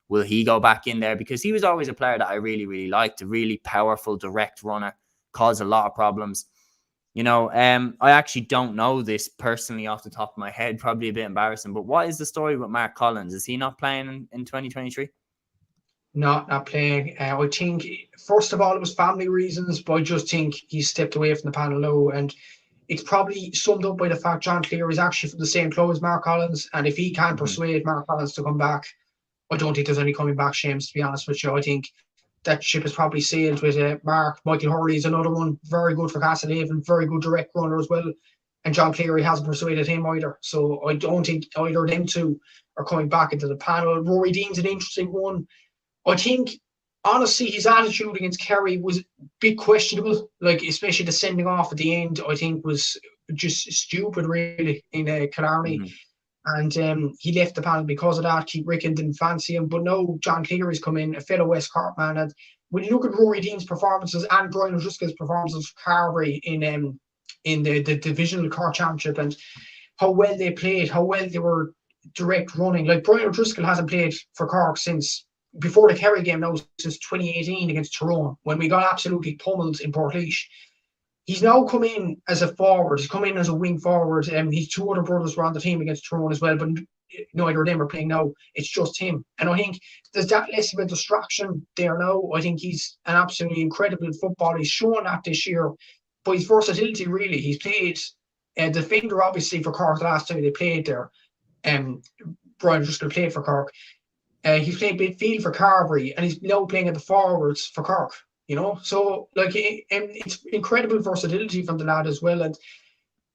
Will he go back in there? Because he was always a player that I really, really liked. A really powerful, direct runner. Caused a lot of problems. I actually don't know this personally off the top of my head. Probably a bit embarrassing. But what is the story with Mark Collins? Is he not playing in 2023? Not playing. I think, first of all, it was family reasons. But I just think he stepped away from the panel now. And it's probably summed up by the fact John Clear is actually from the same club as Mark Collins. And if he can't persuade Mark Collins to come back, I don't think there's any coming back, Seamus, to be honest with you. I think that ship is probably sailed with Mark. Michael Hurley is another one, very good for Castlehaven, very good direct runner as well. And John Cleary hasn't persuaded him either. So I don't think either of them two are coming back into the panel. Rory Dean's an interesting one. I think, honestly, his attitude against Kerry was a bit questionable, like especially the sending off at the end, I think was just stupid, really, in Killarney. Mm-hmm. And he left the panel because of that. Keith Ricken didn't fancy him. But no, John Cleary's come in, a fellow West Cork man. And when you look at Rory Dean's performances and Brian O'Driscoll's performances for Carbery in the divisional Cork Championship, and how well they played, how well they were direct running. Like, Brian O'Driscoll hasn't played for Cork since before the Kerry game now, since 2018 against Tyrone, when we got absolutely pummeled in Portlaoise. He's now come in as a forward. He's come in as a wing forward. His two other brothers were on the team against Tyrone as well, but neither of them are playing now. It's just him. And I think there's that less of a distraction there now. I think he's an absolutely incredible footballer. He's shown that this year. But his versatility, really. He's played defender, obviously, for Cork the last time they played there. Brian Driscoll played for Cork. He's played midfield for Carbery, and he's now playing at the forwards for Cork. So like it's incredible versatility from the lad as well. And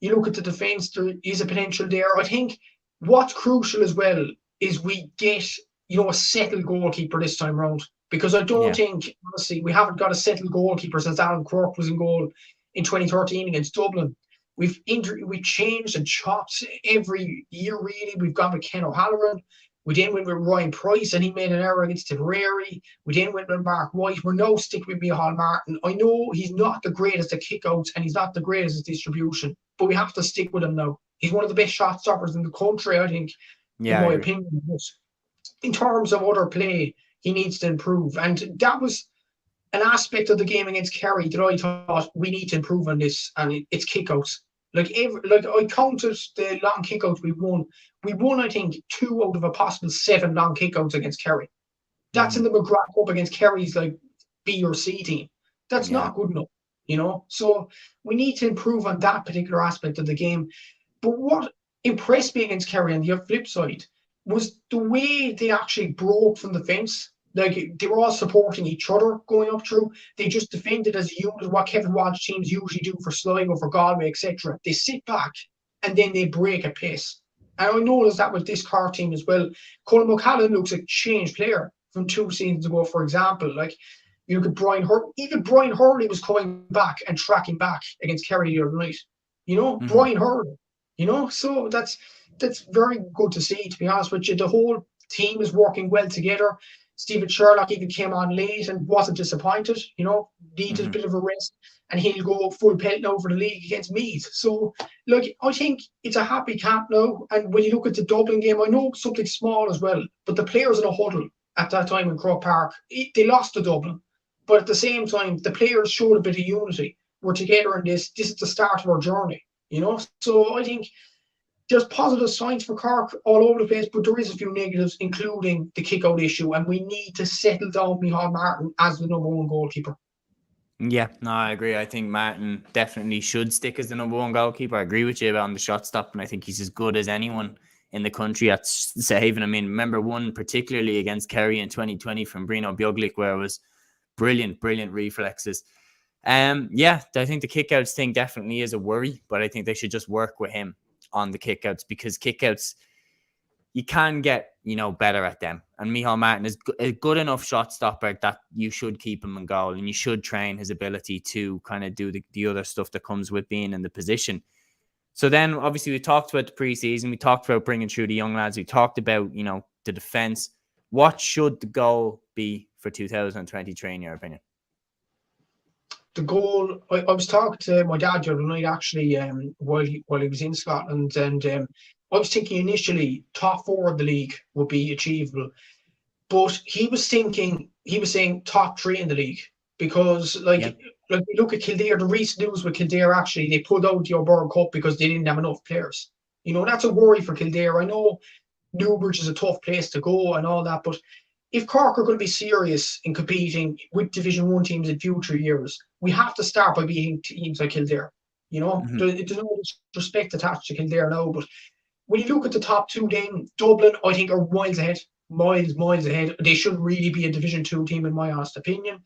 you look at the defence, there is a potential there. I think what's crucial as well is we get a settled goalkeeper this time round, because I don't think, honestly, we haven't got a settled goalkeeper since Alan Quirk was in goal in 2013 against Dublin. We changed and chopped every year, really. We've gone with Ken O'Halloran. We then went with Ryan Price, and he made an error against Tipperary. We then went with Mark White. We're now sticking with Micheál Martin. I know he's not the greatest at kickouts, and he's not the greatest at distribution, but we have to stick with him now. He's one of the best shot stoppers in the country, I think, in my opinion. But in terms of other play, he needs to improve. And that was an aspect of the game against Kerry that I thought we need to improve on this, and it's kickouts. Like I counted the long kickouts we won. We won, I think, 2 out of a possible 7 long kickouts against Kerry. That's in the McGrath Cup against Kerry's like B or C team. That's not good enough, So we need to improve on that particular aspect of the game. But what impressed me against Kerry on the flip side was the way they actually broke from the fence. Like, they were all supporting each other going up through. They just defended as a unit, what Kevin Walsh teams usually do for Sligo, for Galway, etc. They sit back and then they break at pace. And I noticed that with this Cork team as well. Colin McCallum looks a changed player from 2 seasons ago, for example. Like, you look at Brian Hurley. Even Brian Hurley was coming back and tracking back against Kerry the other night. Brian Hurley. So that's very good to see, to be honest with you. The whole team is working well together. Stephen Sherlock even came on late and wasn't disappointed, needed a bit of a rest, and he'll go full pelt now for the league against Meath. So, look, I think it's a happy camp now. And when you look at the Dublin game, I know something small as well, but the players in a huddle at that time in Croke Park, they lost to Dublin. But at the same time, the players showed a bit of unity. We're together in this. This is the start of our journey, So I think there's positive signs for Cork all over the place, but there is a few negatives, including the kick-out issue, and we need to settle down Micheál Martin as the number one goalkeeper. Yeah, no, I agree. I think Martin definitely should stick as the number one goalkeeper. I agree with you about the shot stop, and I think he's as good as anyone in the country at saving. I mean, remember one particularly against Kerry in 2020 from Brino Bjuglik, where it was brilliant reflexes. Yeah, I think the kickouts thing definitely is a worry, but I think they should just work with him on the kickouts, because kickouts, you can get, better at them. And Micheál Martin is a good enough shot stopper that you should keep him in goal, and you should train his ability to kind of do the other stuff that comes with being in the position. So then obviously we talked about the preseason, we talked about bringing through the young lads, we talked about, the defense. What should the goal be for 2023 in your opinion? The goal, I was talking to my dad the other night, actually, while he was in Scotland, and I was thinking initially top 4 of the league would be achievable, but he was saying top 3 in the league, because like you look at Kildare, the recent news with Kildare, actually they pulled out the O'Byrne Cup because they didn't have enough players. That's a worry for Kildare. I know Newbridge is a tough place to go and all that, but if Cork are going to be serious in competing with Division 1 teams in future years, we have to start by beating teams like Kildare. There's no respect attached to Kildare now, but when you look at the top 2 then, Dublin, I think, are miles ahead. Miles ahead. They should really be a Division 2 team, in my honest opinion.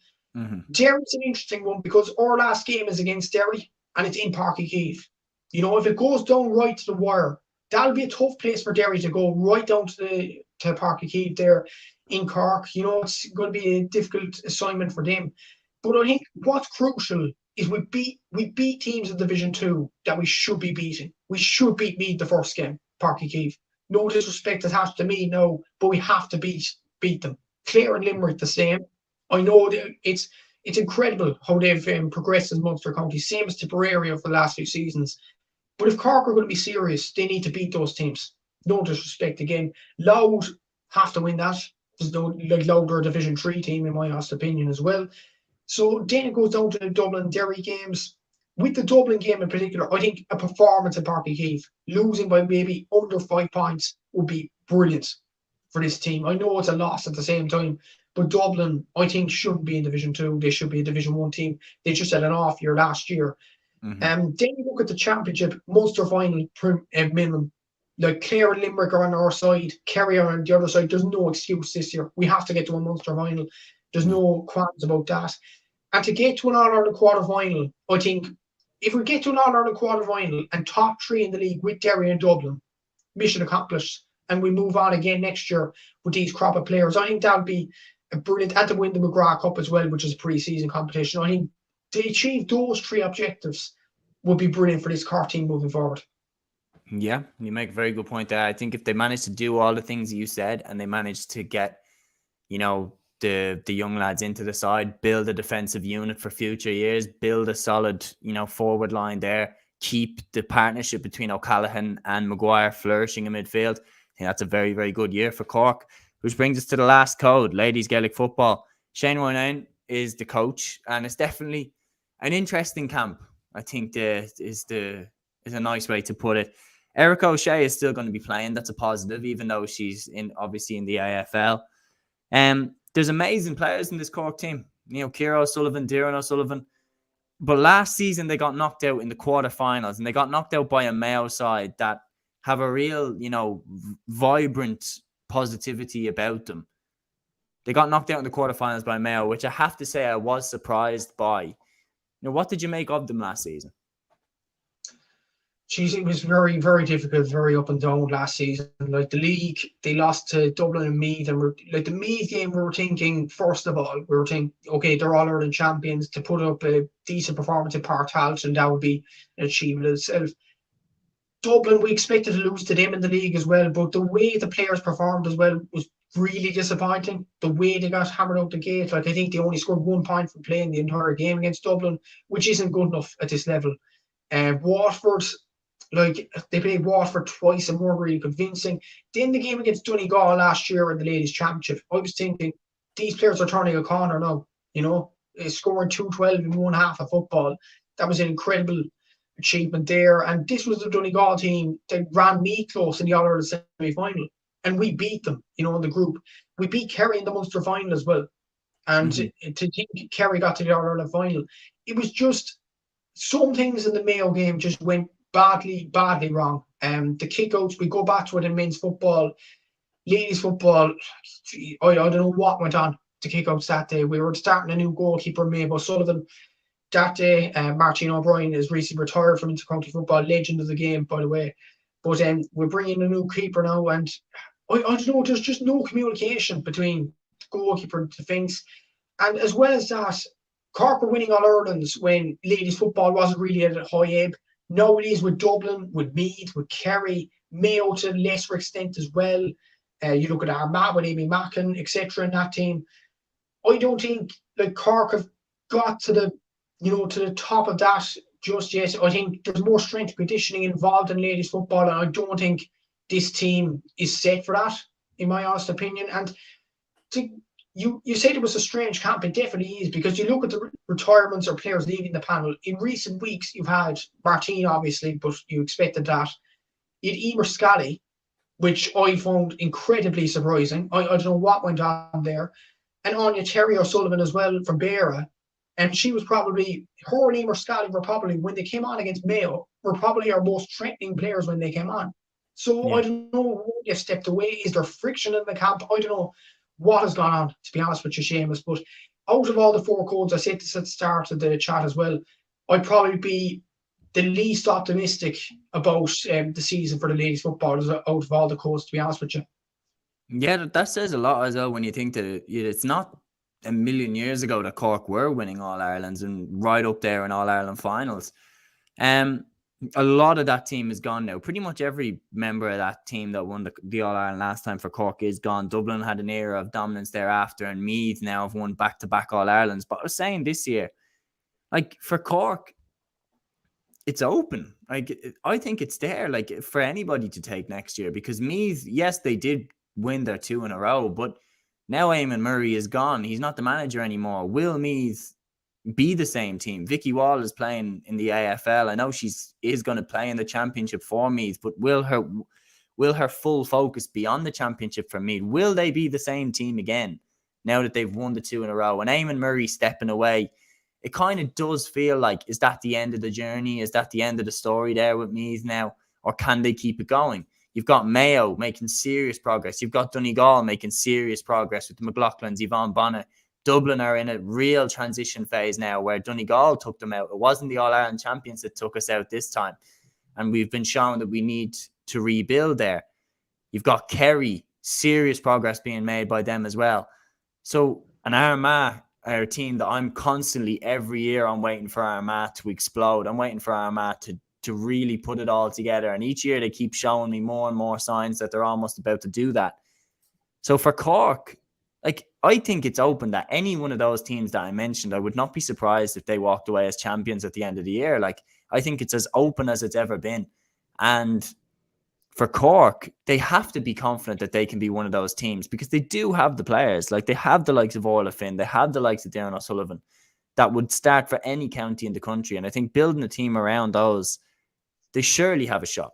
Derry's an interesting one, because our last game is against Derry, and it's in Páirc Uí Chaoimh. If it goes down right to the wire, that'll be a tough place for Derry to go, right down to Páirc Uí Chaoimh there in Cork. It's going to be a difficult assignment for them. But I think what's crucial is we beat teams in Division 2 that we should be beating. We should beat Meath the first game, Páirc Uí Chaoimh. No disrespect attached to me, no, but we have to beat them. Clare and Limerick the same. I know that it's incredible how they've progressed in Munster County, same as Tipperary over the last few seasons. But if Cork are going to be serious, they need to beat those teams. No disrespect again. Louth have to win that. There's no, like, Louth are a Division 3 team, in my honest opinion, as well. So then it goes down to the Dublin-Derry games. With the Dublin game in particular, I think a performance in Páirc Uí Chaoimh, losing by maybe under 5 points, would be brilliant for this team. I know it's a loss at the same time, but Dublin, I think, shouldn't be in Division 2. They should be a Division 1 team. They just had an off year last year. Then you look at the championship, Munster final minimum. Like, Clare and Limerick are on our side, Kerry are on the other side. There's no excuse this year. We have to get to a Munster final. There's no qualms about that. And to get to an All-Ireland quarter-final, I think, if we get to an All-Ireland quarter-final and top 3 in the league with Derry and Dublin, mission accomplished, and we move on again next year with these crop of players, I think that would be a brilliant, and to win the McGrath Cup as well, which is a pre-season competition. I think to achieve those 3 objectives would be brilliant for this Cork team moving forward. Yeah, you make a very good point there. I think if they manage to do all the things you said, and they manage to get, the young lads into the side, build a defensive unit for future years, build a solid, forward line there, keep the partnership between O'Callaghan and Maguire flourishing in midfield, I think that's a very, very good year for Cork. Which brings us to the last code, ladies Gaelic football. Shane Moynihan is the coach, and it's definitely an interesting camp, I think is a nice way to put it. Erica O'Shea is still going to be playing. That's a positive, even though she's obviously in the AFL. There's amazing players in this Cork team. Ciara O'Sullivan, Doireann O'Sullivan. But last season, they got knocked out in the quarterfinals, and they got knocked out by a Mayo side that have a real, vibrant positivity about them. They got knocked out in the quarterfinals by Mayo, which I have to say I was surprised by. What did you make of them last season? Geez, it was very, very difficult, very up and down last season. Like the league, they lost to Dublin and Meath, and the Meath game, we were thinking, first of all, okay, they're all Ireland champions. To put up a decent performance at Park Talbot, and that would be an achievement itself. Dublin, we expected to lose to them in the league as well, but the way the players performed as well was really disappointing. The way they got hammered out the gate, like I think they only scored 1 point from playing the entire game against Dublin, which isn't good enough at this level. Waterford, like they played Waterford twice and weren't really convincing. Then the game against Donegal last year in the Ladies' Championship, I was thinking these players are turning a corner now. Scoring 2-12 in one half of football. That was an incredible achievement there. And this was the Donegal team that ran me close in the All-Ireland semi-final. And we beat them, in the group. We beat Kerry in the Munster final as well. And to think Kerry got to the All-Ireland final, it was just some things in the Mayo game just went badly wrong. The kickouts, we go back to it in men's football, ladies football. I don't know what went on to kickouts that day. We were starting a new goalkeeper, Maeve O'Sullivan. That day, Martin O'Brien is recently retired from intercounty football, legend of the game, by the way. But we're bringing a new keeper now, and I don't know, there's just no communication between goalkeeper and defence. And as well as that, Cork were winning All Irelands when ladies football wasn't really at a high ebb. Now it is with Dublin, with Meath, with Kerry, Mayo to a lesser extent as well. You look at Armagh with Amy Mackin, etc. in that team. I don't think Cork have got to the top of that just yet. I think there's more strength and conditioning involved in ladies football, and I don't think this team is set for that, in my honest opinion. And you said it was a strange camp. It definitely is, because you look at the retirements or players leaving the panel. In recent weeks, you've had Martine, obviously, but you expected that. You had Emer Scally, which I found incredibly surprising. I don't know what went on there. And Anya Terry O'Sullivan as well from Beara. And she was probably, her and Emer Scally were probably, when they came on against Mayo, were probably our most threatening players when they came on. So yeah. I don't know, you stepped away. Is there friction in the camp? I don't know what has gone on, to be honest with you, Seamus. But out of all the four codes, I said this at the start of the chat as well, I'd probably be the least optimistic about the season for the ladies footballers out of all the codes, to be honest with you. Yeah, that says a lot as well when you think that it's not a million years ago that Cork were winning All-Irelands and right up there in All-Ireland finals. A lot of that team is gone now. Pretty much every member of that team that won the All-Ireland last time for Cork is gone. Dublin had an era of dominance thereafter, and Meath now have won back-to-back All-Irelands. But I was saying this year, for Cork, it's open. I think it's there, for anybody to take next year, because Meath, yes, they did win their 2 in a row, but now Eamon Murray is gone. He's not the manager anymore. Will Meath be the same team? Vicky Wall is playing in the AFL. I know is going to play in the championship for Meath, but will her full focus be on the championship for Meath? Will they be the same team again now that they've won the 2 in a row? And Eamon Murray stepping away, it kind of does feel like, is that the end of the journey? Is that the end of the story there with Meath now? Or can they keep it going? You've got Mayo making serious progress. You've got Donegal making serious progress with the McLaughlins, Yvonne Bonnet. Dublin are in a real transition phase now where Donegal took them out. It wasn't the All-Ireland champions that took us out this time. And we've been shown that we need to rebuild there. You've got Kerry, serious progress being made by them as well. So an Armagh are a team that I'm constantly, every year, I'm waiting for Armagh to explode. I'm waiting for Armagh to really put it all together. And each year they keep showing me more and more signs that they're almost about to do that. So for Cork, I think it's open that any one of those teams that I mentioned, I would not be surprised if they walked away as champions at the end of the year. I think it's as open as it's ever been. And for Cork, they have to be confident that they can be one of those teams, because they do have the players. They have the likes of Orla Finn, they have the likes of Darren O'Sullivan that would start for any county in the country. And I think building a team around those, they surely have a shot.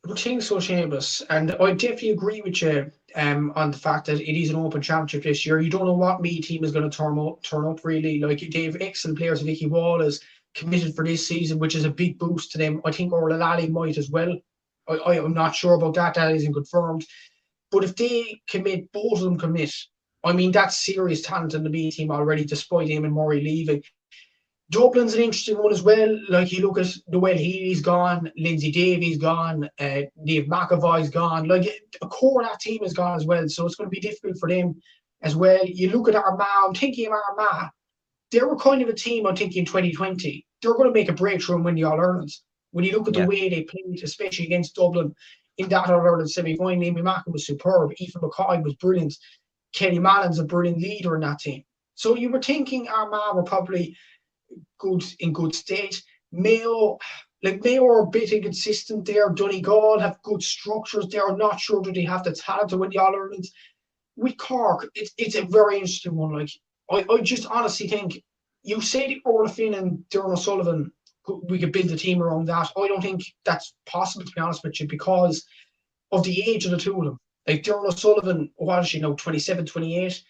I think so, Seamus. And I definitely agree with you on the fact that it is an open championship this year. You don't know what Meath team is going to turn up really. They have excellent players. Vicky Wall is committed for this season, which is a big boost to them. I think Orla Lally might as well. I'm not sure about that. That isn't confirmed. But if they commit, both of them commit, I mean, that's serious talent in the B team already, despite Eamon Murray leaving. Dublin's an interesting one as well. Like, you look at Noel Healy's gone, Lindsay Davies gone, Dave McAvoy's gone. Like, a core of that team is gone as well. So it's going to be difficult for them as well. You look at Armagh, I'm thinking of Armagh. They were kind of a team, I'm thinking, in 2020. They're going to make a breakthrough and win the All-Irelands. When you look at the way they played, especially against Dublin, in that All-Ireland semi-final, Amy Macken was superb. Aoife McCoy was brilliant. Kelly Mallon's a brilliant leader in that team. So you were thinking Armagh were probably in good state. Mayo are a bit inconsistent there. Donegal have good structures there. I'm not sure that they have the talent to win the All-Ireland. With Cork, it's a very interesting one. Like, I just honestly think, you say Orla Finn and Darren O'Sullivan, we could build a team around that. I don't think that's possible, to be honest with you, because of the age of the two of them. Like, Darren O'Sullivan, what is she now, 27, 28?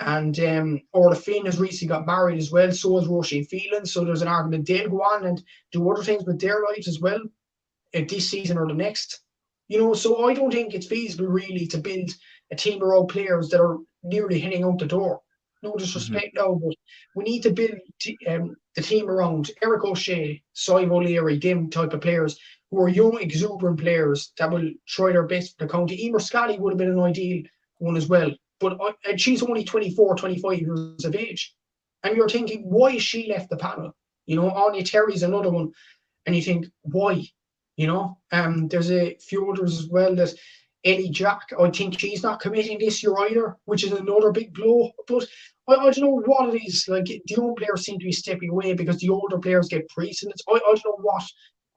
And Orla Finn has recently got married as well. So has Roisin Phelan. So there's an argument they'll go on and do other things with their lives as well, this season or the next. So I don't think it's feasible really to build a team around players that are nearly heading out the door. No disrespect now, but we need to build the team around Eric O'Shea, Simon O'Leary, them type of players who are young, exuberant players that will try their best for the county. Emer Scally would have been an ideal one as well. And she's only 24, 25 years of age. And you're thinking, why is she left the panel? Anya Terry's another one. And you think, why? There's a few others as well. That Ellie Jack, I think she's not committing this year either, which is another big blow. But I don't know what it is. Like, the young players seem to be stepping away because the older players get precedence. I don't know what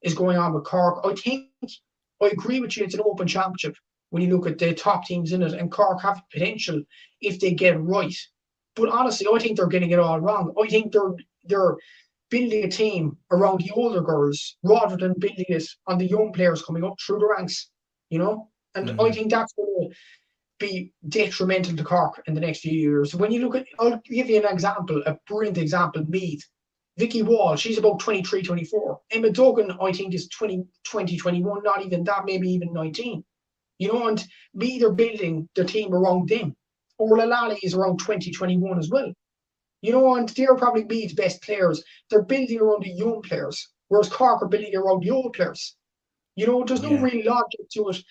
is going on with Cork. I agree with you, it's an open championship when you look at the top teams in it, and Cork have potential if they get it right. But honestly, I think they're getting it all wrong. I think they're building a team around the older girls rather than building it on the young players coming up through the ranks, And I think that's going to be detrimental to Cork in the next few years. When you look at, I'll give you an example, a brilliant example, Meath. Vicky Wall, she's about 23, 24. Emma Duggan, I think, is 20, 21, not even that, maybe even 19. And Meath are building their team around them. Orla Lally is around 20, 21 as well. And they're probably Meath's best players. They're building around the young players, whereas Cork are building around the old players. There's no real logic to it,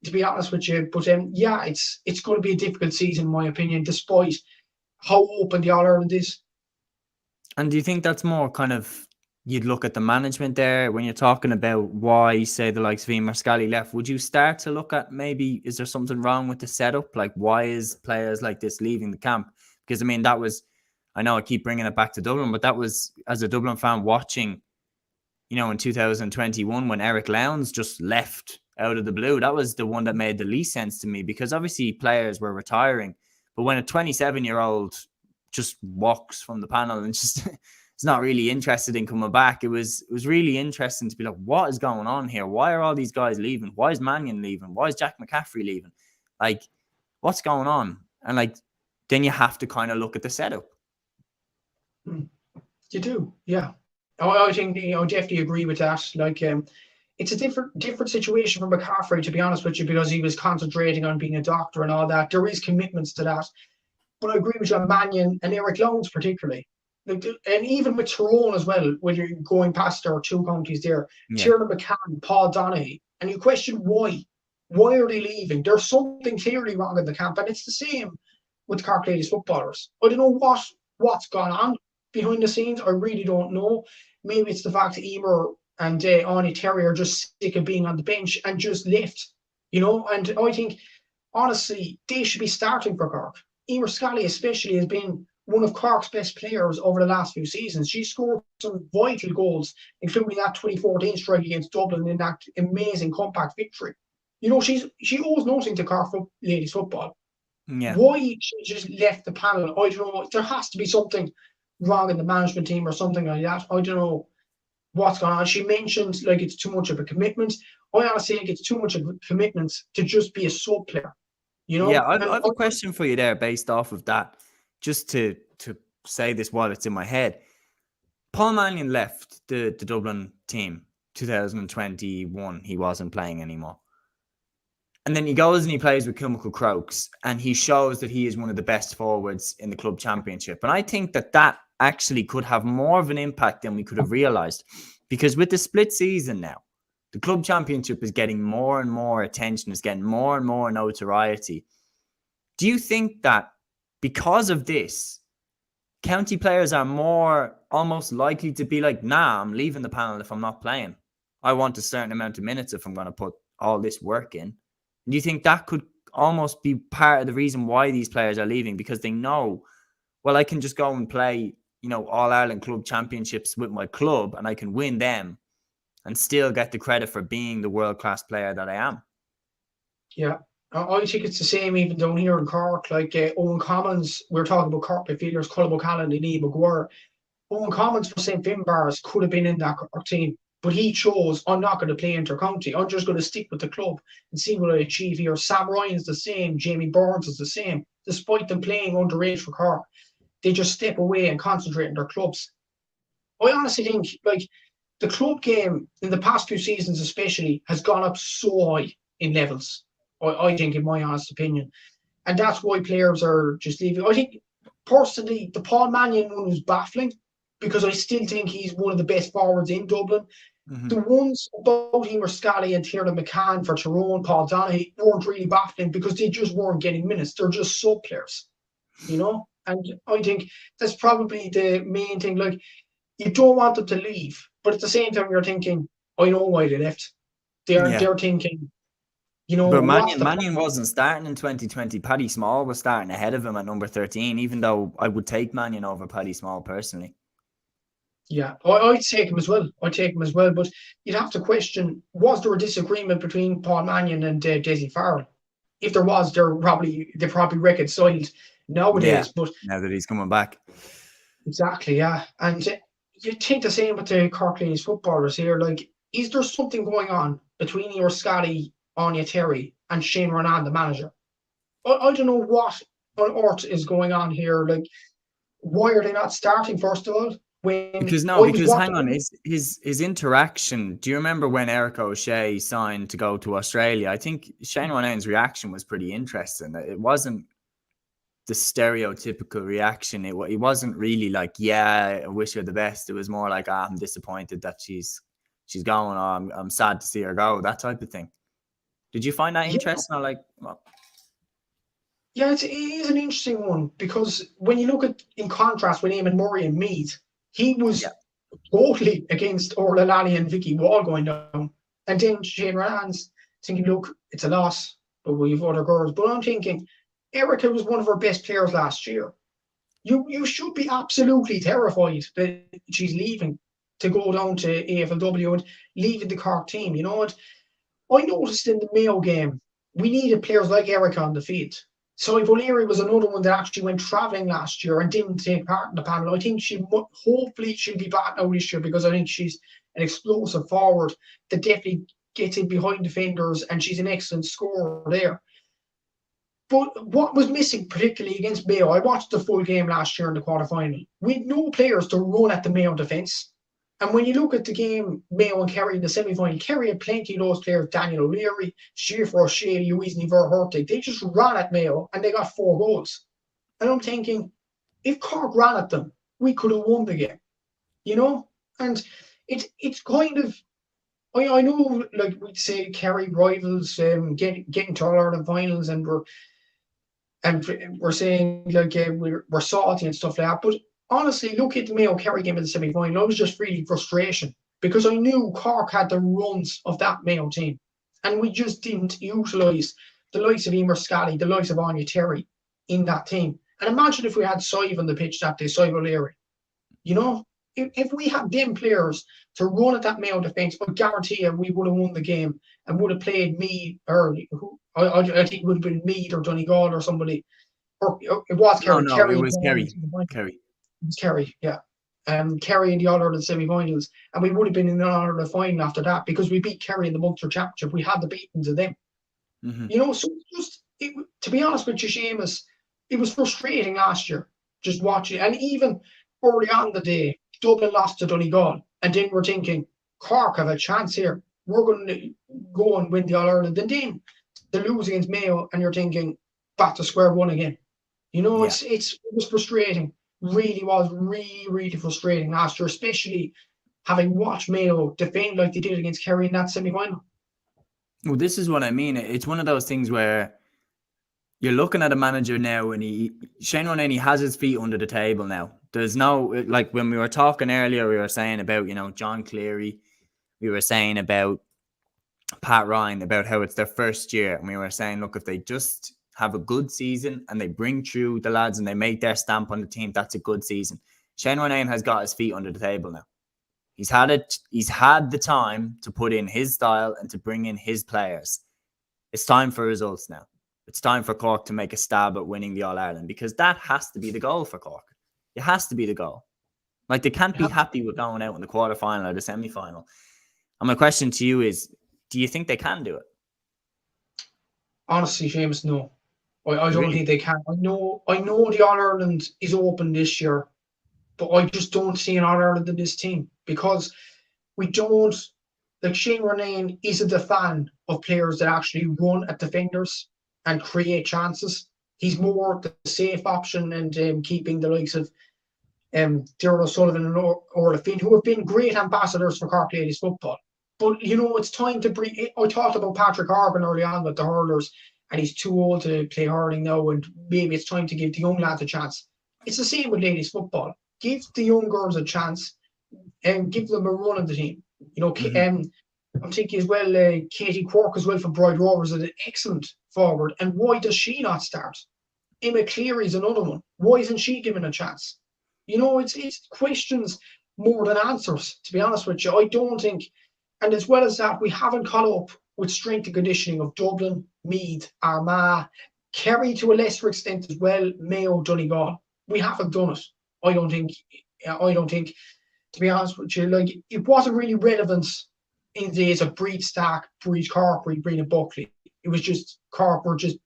to be honest with you. But it's going to be a difficult season, in my opinion, despite how open the All-Ireland is. And do you think that's more kind of, you'd look at the management there when you're talking about why, say, the likes of Emer Scally left? Would you start to look at, maybe, is there something wrong with the setup? Like, why is players like this leaving the camp? Because, I mean, that was, I know I keep bringing it back to Dublin, but that was, as a Dublin fan, watching, in 2021 when Eric Lowndes just left out of the blue. That was the one that made the least sense to me, because obviously players were retiring. But when a 27-year-old just walks from the panel and just is not really interested in coming back, it was really interesting to be like, what is going on here? Why are all these guys leaving? Why is Mannion leaving? Why is Jack McCaffrey leaving? Like, what's going on? And like, then you have to kind of look at the setup. You do, yeah. I think I definitely agree with that. Like, it's a different situation for McCaffrey, to be honest with you, because he was concentrating on being a doctor and all that. There is commitments to that. But I agree with you on Mannion and Eric Lowndes particularly. Like, and even with Tyrone as well, when you're going past our two counties there, Tiernan McCann, Paul Donaghy, and you question why. Why are they leaving? There's something clearly wrong in the camp, and it's the same with Cork Ladies footballers. I don't know what's gone on behind the scenes. I really don't know. Maybe it's the fact that Emer and Anya Terry are just sick of being on the bench and just left, And I think, honestly, they should be starting for Cork. Emer Scally especially has been one of Cork's best players over the last few seasons. She scored some vital goals, including that 2014 strike against Dublin in that amazing compact victory. She owes nothing to Cork Ladies football. Yeah. Why she just left the panel, I don't know. There has to be something wrong in the management team or something like that. I don't know what's going on. She mentioned like it's too much of a commitment. I honestly think it's too much of a commitment to just be a sub player. Yeah, I have a question for you there based off of that, just to say this while it's in my head. Paul Mannion left the Dublin team 2021, he wasn't playing anymore. And then he goes and he plays with Kilmacud Crokes, and he shows that he is one of the best forwards in the club championship. And I think that actually could have more of an impact than we could have realised. Because with the split season now, the club championship is getting more and more attention, is getting more and more notoriety. Do you think that because of this, county players are more almost likely to be like, nah, I'm leaving the panel if I'm not playing. I want a certain amount of minutes if I'm going to put all this work in. Do you think that could almost be part of the reason why these players are leaving? Because they know, well, I can just go and play, All Ireland club championships with my club and I can win them and still get the credit for being the world-class player that I am. Yeah, I think it's the same even down here in Cork. Like Owen Commons, we were talking about Cork midfielders, Colm O'Callaghan and Ian Maguire. Owen Commons for St. Finbarrs could have been in that Cork team, but he chose, I'm not going to play inter-county. I'm just going to stick with the club and see what I achieve here. Sam Ryan's the same. Jamie Burns is the same. Despite them playing underage for Cork, they just step away and concentrate on their clubs. I honestly think, like, the club game in the past few seasons especially has gone up so high in levels, I think, in my honest opinion. And that's why players are just leaving. I think, personally, the Paul Mannion one was baffling because I still think he's one of the best forwards in Dublin. Mm-hmm. The ones about Emer Scally and Tiernan McCann for Tyrone, Paul Donaghy weren't really baffling because they just weren't getting minutes. They're just sub players, And I think that's probably the main thing. Like, you don't want them to leave, but at the same time, you're thinking, I know why they left. They're thinking, But Mannion wasn't starting in 2020. Paddy Small was starting ahead of him at number 13, even though I would take Mannion over Paddy Small personally. Yeah, I'd take him as well. But you'd have to question, was there a disagreement between Paul Mannion and Desi Farrell? If there was, they probably reconciled nowadays. Yeah, but now that he's coming back. Exactly, yeah. And you think the same with the Cork Ladies footballers here. Like, is there something going on between Emer Scally, Anya Terry, and Shane Ronan, the manager? I don't know what on earth is going on here. Like, why are they not starting, first of all? Because hang on, his interaction. Do you remember when Erica O'Shea signed to go to Australia? I think Shane Ronan's reaction was pretty interesting. It wasn't the stereotypical reaction. It wasn't really like, yeah, I wish her the best. It was more like, I'm disappointed that she's going, or I'm sad to see her go, that type of thing. Did you find that interesting? Or like, well? Yeah, it is an interesting one because when you look at, in contrast with Eamon Murray and Meath, he was totally against Orla Lally and Vicky Wall going down. And then Shane Ronan's thinking, look, it's a loss, but we've other girls. But I'm thinking, Erica was one of our best players last year. You should be absolutely terrified that she's leaving to go down to AFLW and leaving the Cork team. You know what? I noticed in the Mayo game, we needed players like Erica on the field. So if O'Leary was another one that actually went travelling last year and didn't take part in the panel, I think hopefully she'll be back now this year because I think she's an explosive forward that definitely gets in behind defenders and she's an excellent scorer there. But what was missing, particularly against Mayo, I watched the full game last year in the quarterfinal. We had no players to run at the Mayo defence. And when you look at the game, Mayo and Kerry in the semi-final, Kerry had plenty of those players, Daniel O'Leary, Schaefer O'Shea, Louise Verhurtig. They just ran at Mayo and they got 4 goals. And I'm thinking, if Cork ran at them, we could have won the game. And it's kind of, I know, like we'd say, Kerry rivals getting to All Ireland finals, and we're saying like we're salty and stuff like that. But honestly, look at the Mayo Kerry game in the semi-final. I was just really frustration because I knew Cork had the runs of that Mayo team, and we just didn't utilise the likes of Emer Scally, the likes of Anya Terry in that team. And imagine if we had Sive on the pitch that day, Sive O'Leary. If we had them players to run at that Mayo defence, I guarantee you we would have won the game and would have played Meath, or I think it would have been Meath or Donegal or somebody. Or it was Kerry. No, Kerry it was Kerry. Kerry. It was Kerry, yeah. Kerry in the All Ireland semi-finals, and we would have been in the All Ireland final after that because we beat Kerry in the Munster Championship. We had the beatings of them. Mm-hmm. So to be honest with you, Seamus, it was frustrating last year just watching, and even early on the day, Dublin lost to Donegal, and then we're thinking, Cork have a chance here. We're going to go and win the All-Ireland. And then they lose against Mayo, and you're thinking, back to square one again. You know, Yeah. it was frustrating. Really was really frustrating last year, especially having watched Mayo defend like they did against Kerry in that semi-final. Well, this is what I mean. It's one of those things where you're looking at a manager now, and Shane Ronayne has his feet under the table now. There's no, like when we were talking earlier, we were saying about, John Cleary, we were saying about Pat Ryan, about how it's their first year, and we were saying, look, if they just have a good season and they bring through the lads and they make their stamp on the team, that's a good season. Shane Ronayne has got his feet under the table now. He's had the time to put in his style and to bring in his players. It's time for results now. It's time for Cork to make a stab at winning the All-Ireland, because that has to be the goal for Cork. It has to be the goal. Like, they can't be happy with going out in the quarterfinal or the semi-final. And my question to you is, do you think they can do it? Honestly, Seamus, no. I don't think they can. I know the All-Ireland is open this year, but I just don't see an All-Ireland in this team, because we don't, like, Shane Ronayne isn't a fan of players that actually run at defenders and create chances. He's more the safe option, and keeping the likes of Darrell O'Sullivan and Orla Finn, who have been great ambassadors for Cork Ladies football. But, it's time to bring... I talked about Patrick Hargan early on with the hurlers, and he's too old to play hurling now, and maybe it's time to give the young lads a chance. It's the same with ladies football. Give the young girls a chance and give them a run in the team. I'm thinking as well, Katie Quirk as well from Bride Rovers is an excellent forward. And why does she not start? Emma Cleary is another one. Why isn't she given a chance? It's questions more than answers, to be honest with you. I don't think... And as well as that, we haven't caught up with strength and conditioning of Dublin, Meath, Armagh, Kerry to a lesser extent as well, Mayo, Donegal. We haven't done it. I don't think, to be honest with you, like, it wasn't really relevant in the days of Breed Stark, Breed Cork, Breed Buckley. It was just Cork were just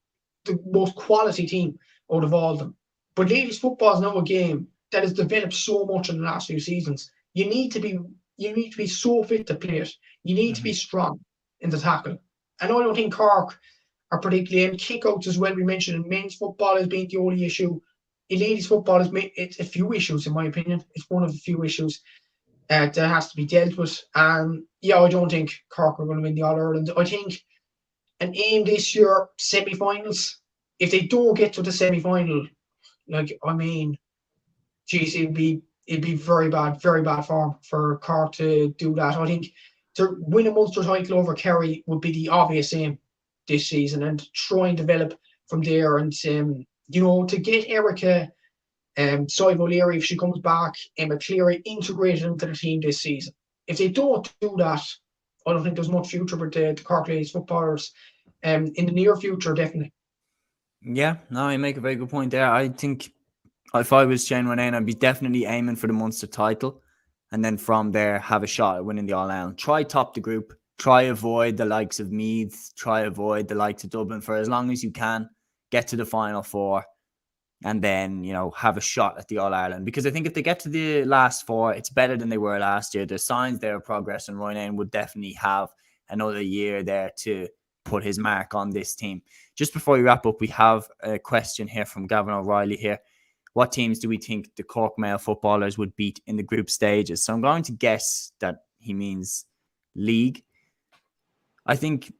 the most quality team out of all of them. But ladies football is now a game that has developed so much in the last few seasons. You need to be so fit to play it. You need to be strong in the tackle. And I don't think Cork are particularly... And kickouts as well, we mentioned in men's football as being the only issue. In ladies football, it's a few issues, in my opinion. It's one of the few issues that has to be dealt with. And I don't think Cork are going to win the All-Ireland. I think an aim this year, semi-finals. If they don't get to the semi-final, geez, it'd be very bad form for Cork to do that. I think to win a Munster title over Kerry would be the obvious aim this season, and try and develop from there. And to get Erica, Sive O'Leary, if she comes back, Emma Cleary integrated into the team this season. If they don't do that, I don't think there's much future for the Cork Ladies footballers. In the near future, definitely. Yeah, no, you make a very good point there. I think if I was Shane Ronayne, I'd be definitely aiming for the Munster title, and then from there have a shot at winning the All-Ireland. Try top the group. Try avoid the likes of Meath. Try avoid the likes of Dublin for as long as you can. Get to the Final Four, and then, have a shot at the All-Ireland. Because I think if they get to the last four, it's better than they were last year. There's signs there of progress, and Ronayne would definitely have another year there to put his mark on this team. Just before we wrap up, we have a question here from Gavin O'Reilly here. What teams do we think the Cork male footballers would beat in the group stages? So I'm going to guess that he means league. I think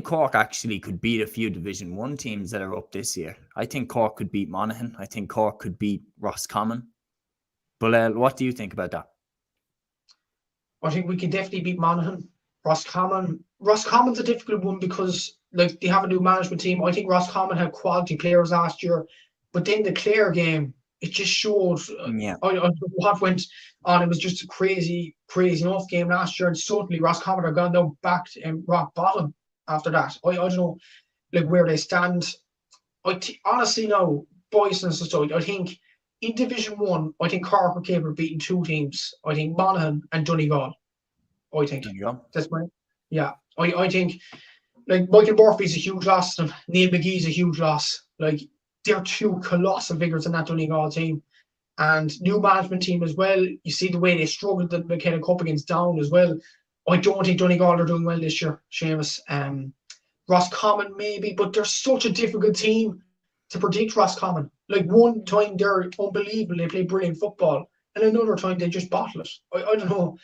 Cork actually could beat a few Division 1 teams that are up this year. I think Cork could beat Monaghan. I think Cork could beat Roscommon. But what do you think about that? I think we can definitely beat Monaghan. Roscommon's a difficult one because they have a new management team. I think Roscommon had quality players last year. But then the Clare game, it just showed what went on. It was just a crazy enough game last year. And suddenly Roscommon are gone down back to rock bottom after that. I don't know where they stand. Honestly, no, boys and aside, I think in Division 1, I think Cork are capable of beating two teams. I think Monaghan and Donegal. I think. That's my... Yeah. I think Michael Murphy's a huge loss and Neil McGee's a huge loss. They're two colossal figures in that Donegal team. and new management team as well. You see the way they struggled the McKenna Cup against Down as well. I don't think Donegal are doing well this year, Seamus. Roscommon maybe, but they're such a difficult team to predict. Roscommon, like one time they're unbelievable, they play brilliant football, and another time they just bottle it. I don't know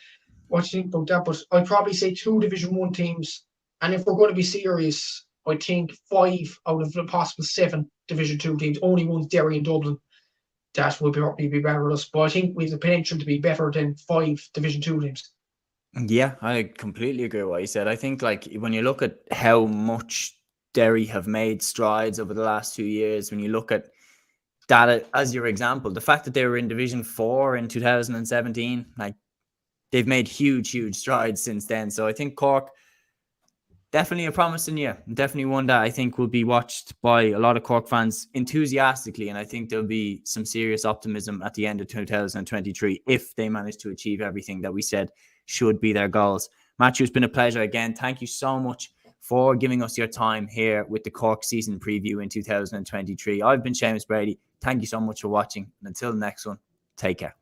what you think about that, but I'd probably say 2 Division 1 teams, and if we're going to be serious, I think 5 out of the possible 7 Division 2 teams, only one's Derry and Dublin, that would probably be better with us. But I think we have the potential to be better than 5 Division 2 teams. Yeah, I completely agree with what you said. I think like when you look at how much Derry have made strides over the last 2 years, when you look at that as your example, the fact that they were in Division 4 in 2017, like they've made huge strides since then. So I think Cork, definitely a promising year. Definitely one that I think will be watched by a lot of Cork fans enthusiastically. And I think there'll be some serious optimism at the end of 2023 if they manage to achieve everything that we said should be their goals. Matthew, it's been a pleasure again. Thank you so much for giving us your time here with the Cork season preview in 2023. I've been Seamus Brady. Thank you so much for watching. And until the next one, take care.